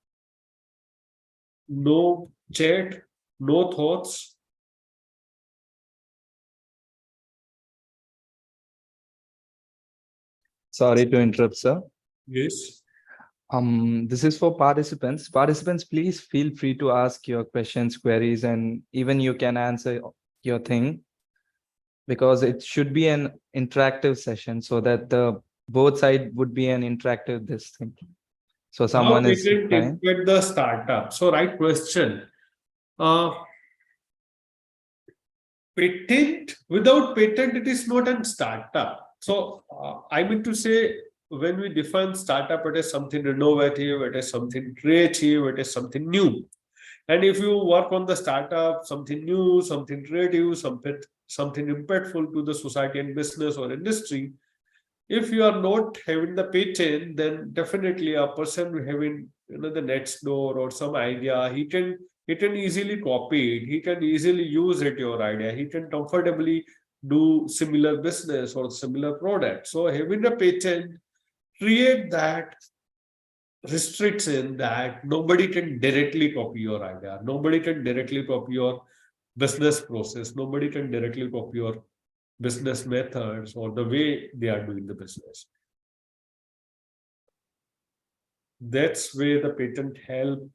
B: No chat? No thoughts?
A: Sorry to interrupt, sir.
B: Yes.
A: This is for participants. Participants, please feel free to ask your questions, queries, and even you can answer your thing, because it should be an interactive session so that the both side would be an interactive this thing. So someone
B: How
A: is
B: we can
A: fine.
B: get the startup. So right question. Patent, without patent, it is not a startup. So I mean to say, when we define startup, it is something innovative, it is something creative, it is something new. And if you work on the startup, something new, something creative, something impactful to the society and business or industry, if you are not having the patent, then definitely a person having the next door or some idea, he can easily copy it, he can easily use it, your idea, he can comfortably do similar business or similar product. So having a patent create that restriction that nobody can directly copy your idea, nobody can directly copy your business process, nobody can directly copy your business methods or the way they are doing the business. That's where the patent help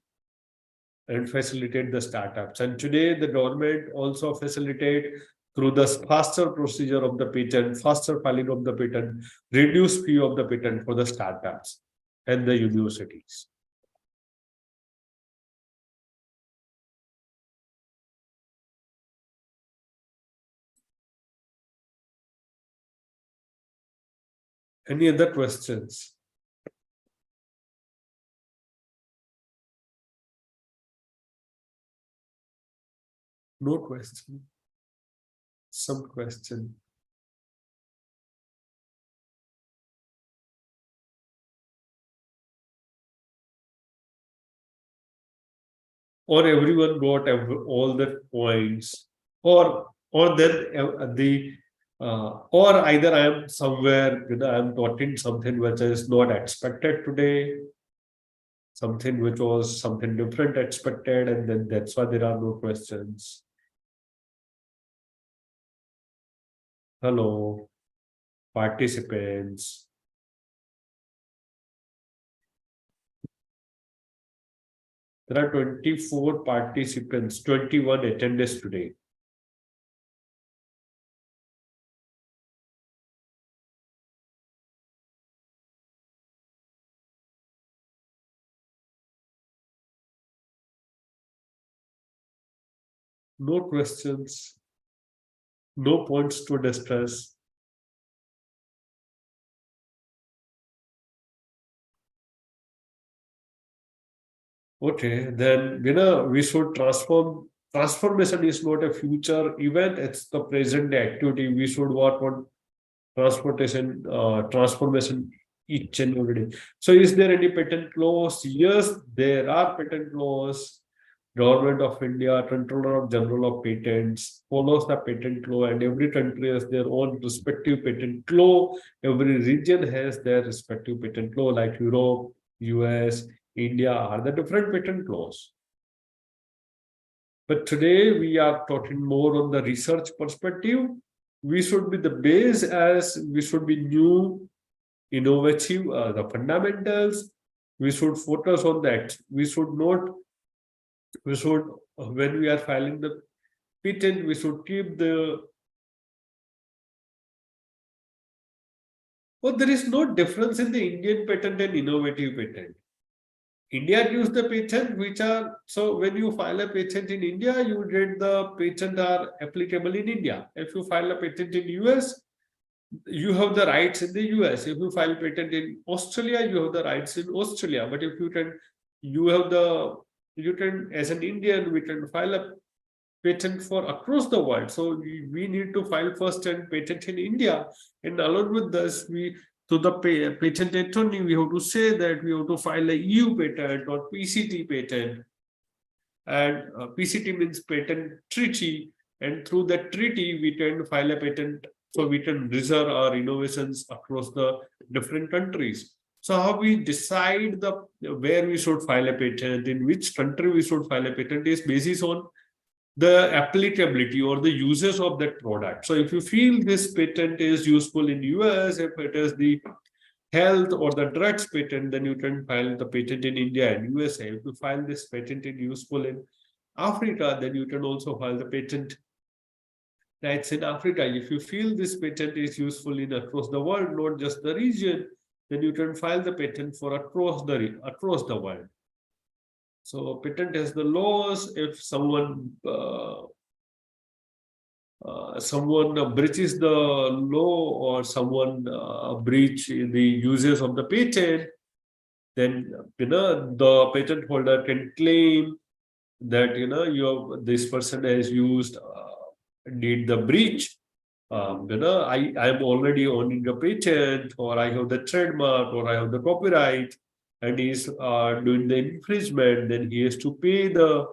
B: and facilitate the startups. And today the government also facilitate through the faster procedure of the patent, faster filing of the patent, reduced fee of the patent for the startups and the universities. Any other questions? No question. Some question. Or everyone got all the points, or then or either I am somewhere, I am talking something which is not expected today, something which was something different expected, and then that's why there are no questions. Hello, participants. There are 24 participants, 21 attendees today. No questions, no points to discuss. Okay, then we should transform. Transformation is not a future event, it's the present day activity. We should work on transformation each and every day. So is there any patent clause? Yes, there are patent clause. Government of India, Controller of General of Patents follows the patent law, and every country has their own respective patent law. Every region has their respective patent law, like Europe, US, India are the different patent laws. But today we are talking more on the research perspective. We should be the base, as we should be new, innovative, the fundamentals. We should focus on that. We should not, when we are filing the patent, we should keep the, there is no difference in the Indian patent and innovative patent. India gives the patent which are, so when you file a patent in India, you get the patent are applicable in India. If you file a patent in US, you have the rights in the US. If you file patent in Australia, you have the rights in Australia. But if you can, as an Indian, we can file a patent for across the world. So we need to file first and patent in India. And along with this, to the patent attorney, we have to say that we have to file a EU patent or PCT patent. And PCT means patent treaty. And through that treaty, we can file a patent. So we can reserve our innovations across the different countries. So how we decide where we should file a patent, in which country we should file a patent, is based on the applicability or the uses of that product. So if you feel this patent is useful in US, if it is the health or the drugs patent, then you can file the patent in India and USA. If you file this patent in useful in Africa, then you can also file the patent that's in Africa. If you feel this patent is useful in across the world, not just the region, then you can file the patent for across the world. So patent has the laws. If someone someone breaches the law or someone breach the uses of the patent, then the patent holder can claim that this person has used did the breach. I am already owning a patent, or I have the trademark, or I have the copyright, and he's doing the infringement. Then he has to pay the,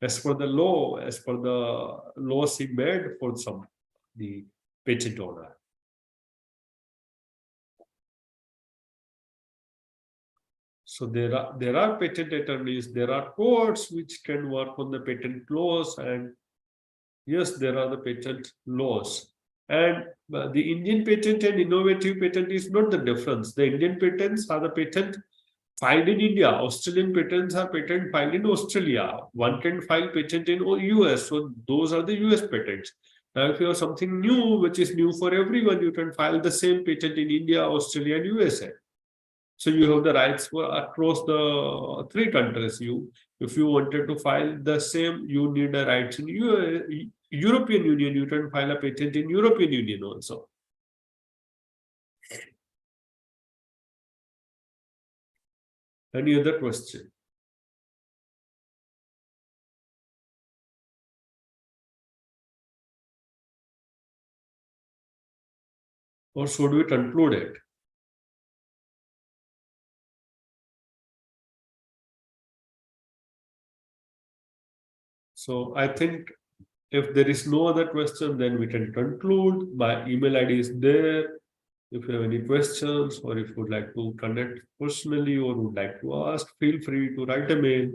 B: as per the law, as per the laws he made for the patent owner. So there are patent attorneys, there are courts which can work on the patent laws, and yes, there are the patent laws. And the Indian patent and innovative patent is not the difference. The Indian patents are the patent filed in India. Australian patents are patent filed in Australia. One can file patent in US. So those are the US patents. Now, if you have something new, which is new for everyone, you can file the same patent in India, Australia, and USA. So you have the rights for across the three countries. If you wanted to file the same, you need the rights in European Union. You can file a patent in European Union also. Any other question? Or should we conclude it? So I think if there is no other question, then we can conclude. My email ID is there. If you have any questions, or if you would like to connect personally, or would like to ask, feel free to write a mail.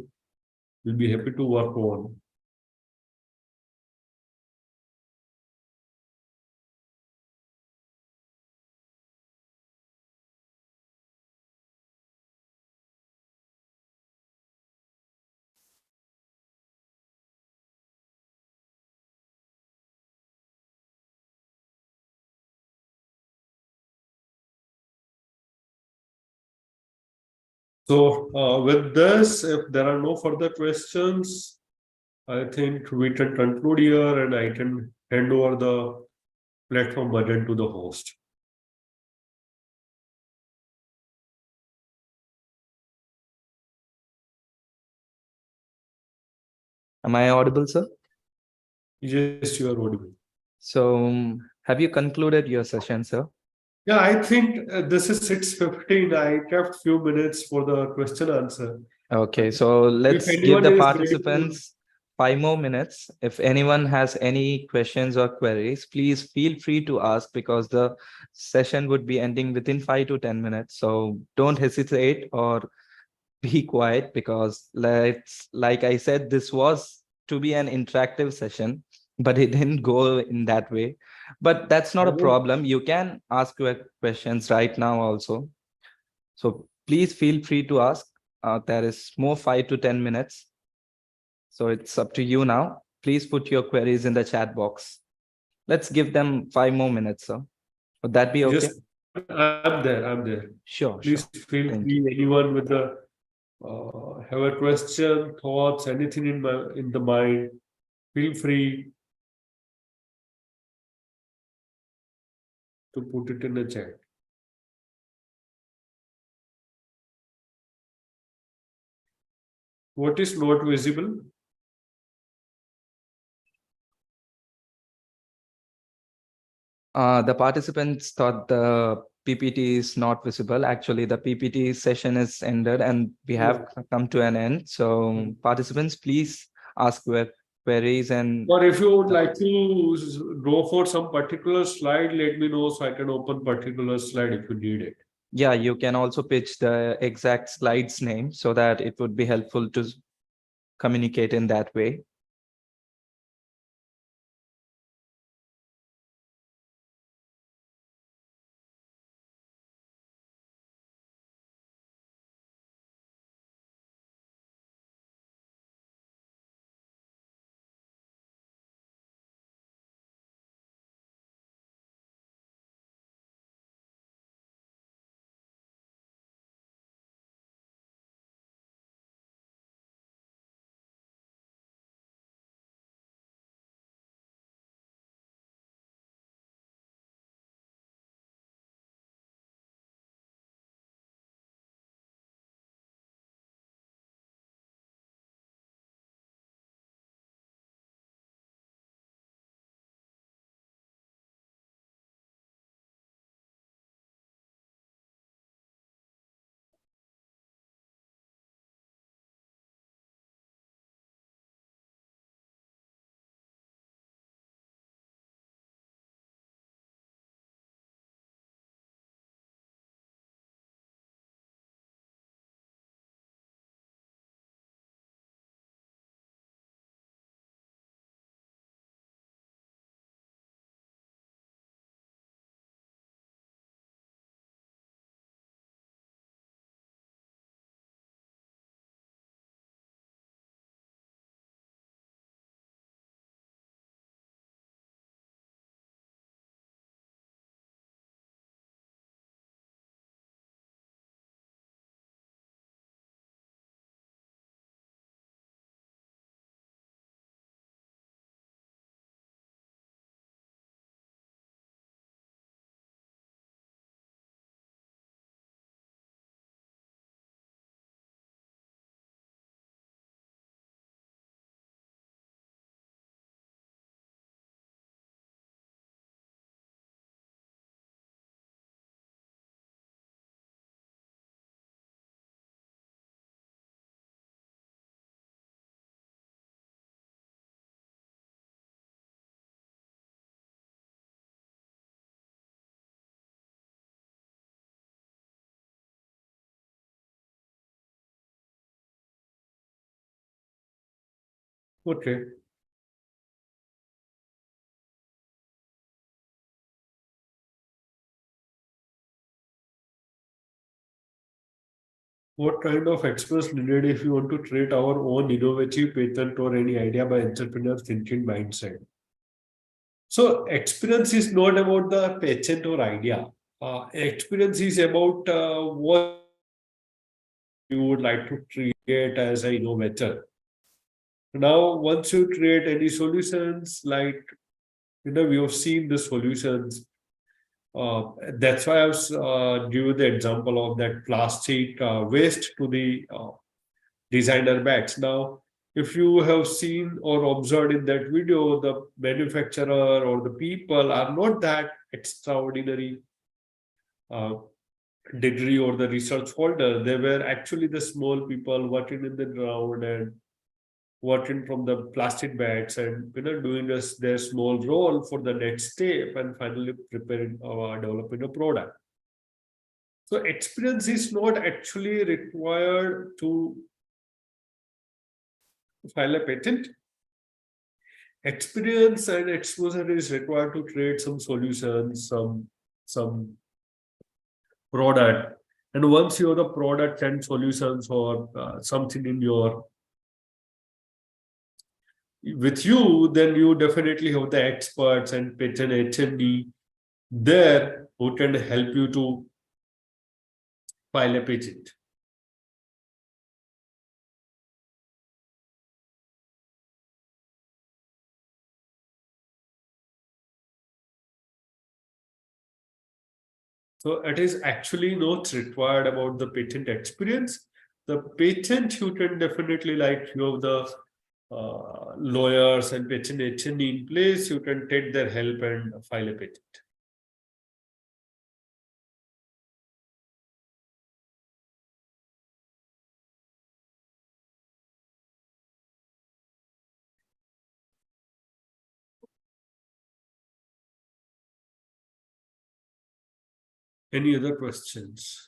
B: We'll be happy to work on. So with this, if there are no further questions, I think we can conclude here, and I can hand over the platform button to the host.
A: Am I audible, sir?
B: Yes, you are audible.
A: So have you concluded your session, sir?
B: Yeah, I think this is 6:15. I kept few minutes for the question answer.
A: Okay, so let's give
B: anyone
A: the
B: is
A: participants 5 more minutes. If anyone has any questions or queries, please feel free to ask, because the session would be ending within 5 to 10 minutes. So don't hesitate or be quiet, because like I said, this was to be an interactive session, but it didn't go in that way. But that's not a problem. You can ask your questions right now also. So please feel free to ask. There is more 5 to 10 minutes. So it's up to you now. Please put your queries in the chat box. Let's give them 5 more minutes, sir. Would that be okay?
B: Yes, I'm there. I'm there.
A: Sure,
B: Please
A: sure.
B: feel
A: Thank
B: free. Anyone with the have a question, thoughts, anything in the mind, feel free to put it in the chat. What is not visible?
A: The participants thought the PPT is not visible. Actually, the PPT session is ended and we have come to an end. So participants, please ask your queries. And
B: or if you would like to go for some particular slide, let me know so I can open particular slide if you need it.
A: Yeah, you can also pitch the exact slides name so that it would be helpful to communicate in that way.
B: Okay. What kind of experience needed if you want to create our own innovative patent or any idea by entrepreneur thinking mindset? So experience is not about the patent or idea. Experience is about what you would like to create as an innovator. Now, once you create any solutions, like we have seen the solutions. That's why I was give you the example of that plastic waste to the designer bags. Now, if you have seen or observed in that video, the manufacturer or the people are not that extraordinary uh, degree or the research holder. They were actually the small people working in the ground and working from the plastic bags and doing their small role for the next step and finally preparing or developing a product. So experience is not actually required to file a patent. Experience and exposure is required to create some solutions, some product. And once you have the product and solutions or something in your with you, then you definitely have the experts and patent attorney there who can help you to file a patent. So it is actually not required about the patent experience. The patent you can definitely, like you have the lawyers and patent attorney in place, you can take their help and file a patent. Any other questions?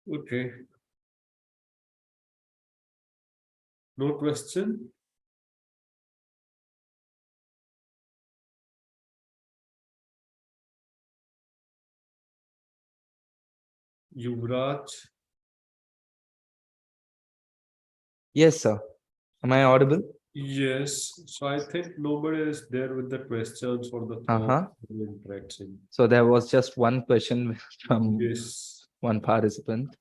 B: Okay. No question? Yuvraj?
A: Yes, sir. Am I audible?
B: Yes. So I think nobody is there with the questions or the
A: Uh-huh.
B: thought interaction.
A: So there was just one question from
B: Yes.
A: one participant.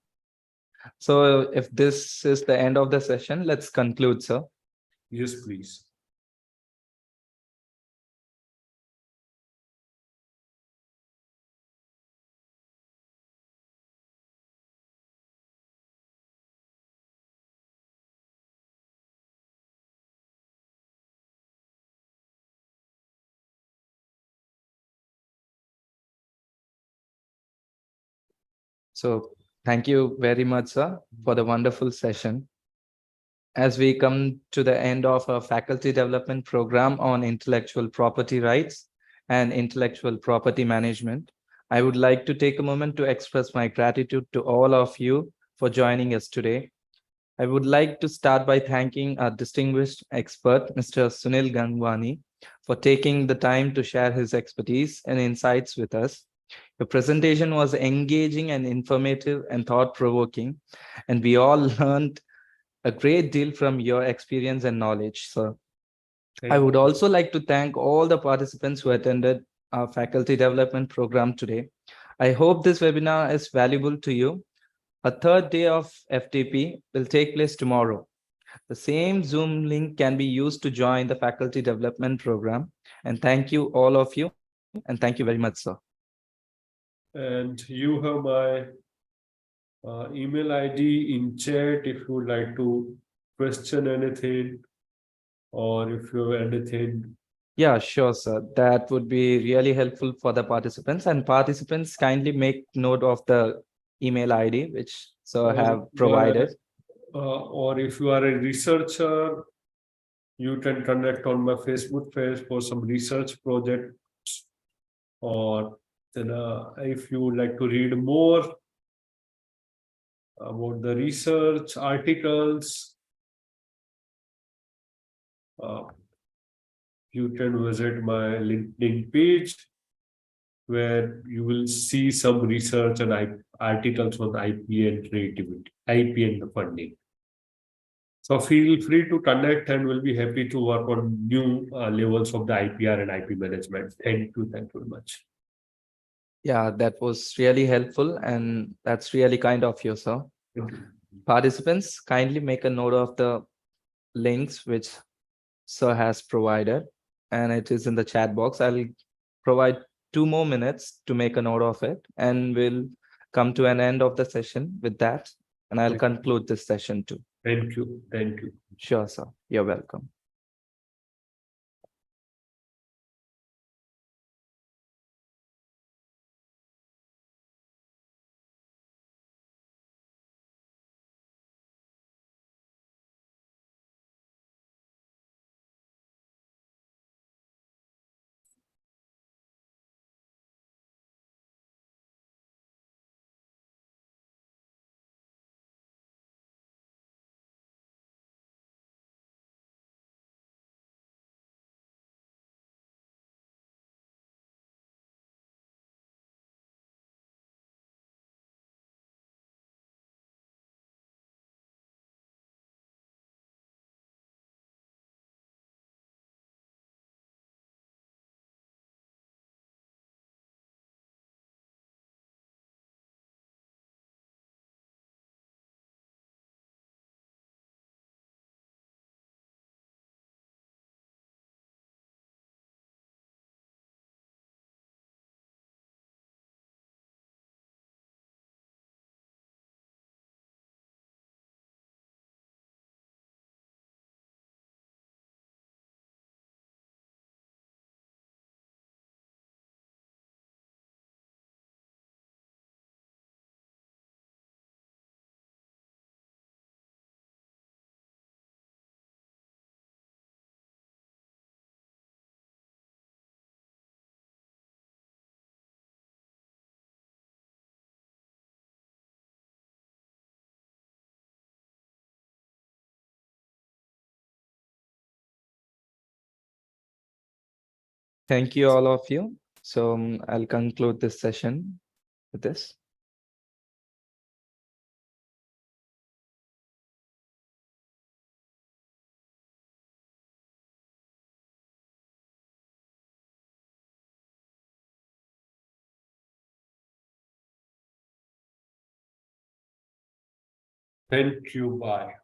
A: So if this is the end of the session, let's conclude, sir.
B: Yes, please.
A: So thank you very much, sir, for the wonderful session. As we come to the end of our faculty development program on intellectual property rights and intellectual property management, I would like to take a moment to express my gratitude to all of you for joining us today. I would like to start by thanking our distinguished expert, Mr. Sunil Gangwani, for taking the time to share his expertise and insights with us. Your presentation was engaging and informative and thought-provoking, and we all learned a great deal from your experience and knowledge, sir.
B: Thank
A: I would
B: you.
A: also like to thank all the participants who attended our faculty development program today. I hope this webinar is valuable to you. A third day of FDP will take place tomorrow. The same Zoom link can be used to join the faculty development program. And thank you, all of you. And thank you very much, sir.
B: And you have my email ID in chat if you would like to question anything or if you have anything.
A: Yeah, sure, sir. That would be really helpful for the participants. And participants kindly make note of the email ID, which sir have provided.
B: Or if you are a researcher, you can connect on my Facebook page for some research project. Or then if you would like to read more about the research articles, you can visit my LinkedIn page where you will see some research and articles on IP and creativity, IP and the funding. So feel free to connect and we'll be happy to work on new levels of the IPR and IP management. Thank you very much.
A: Yeah, that was really helpful. And that's really kind of you, sir. Participants, kindly make a note of the links which sir has provided. And it is in the chat box. I'll provide 2 more minutes to make a note of it. And we'll come to an end of the session with that. And I'll conclude this session too.
B: Thank you. Thank you.
A: Sure, sir. You're welcome. Thank you, all of you. So I'll conclude this session with this.
B: Thank you. Bye.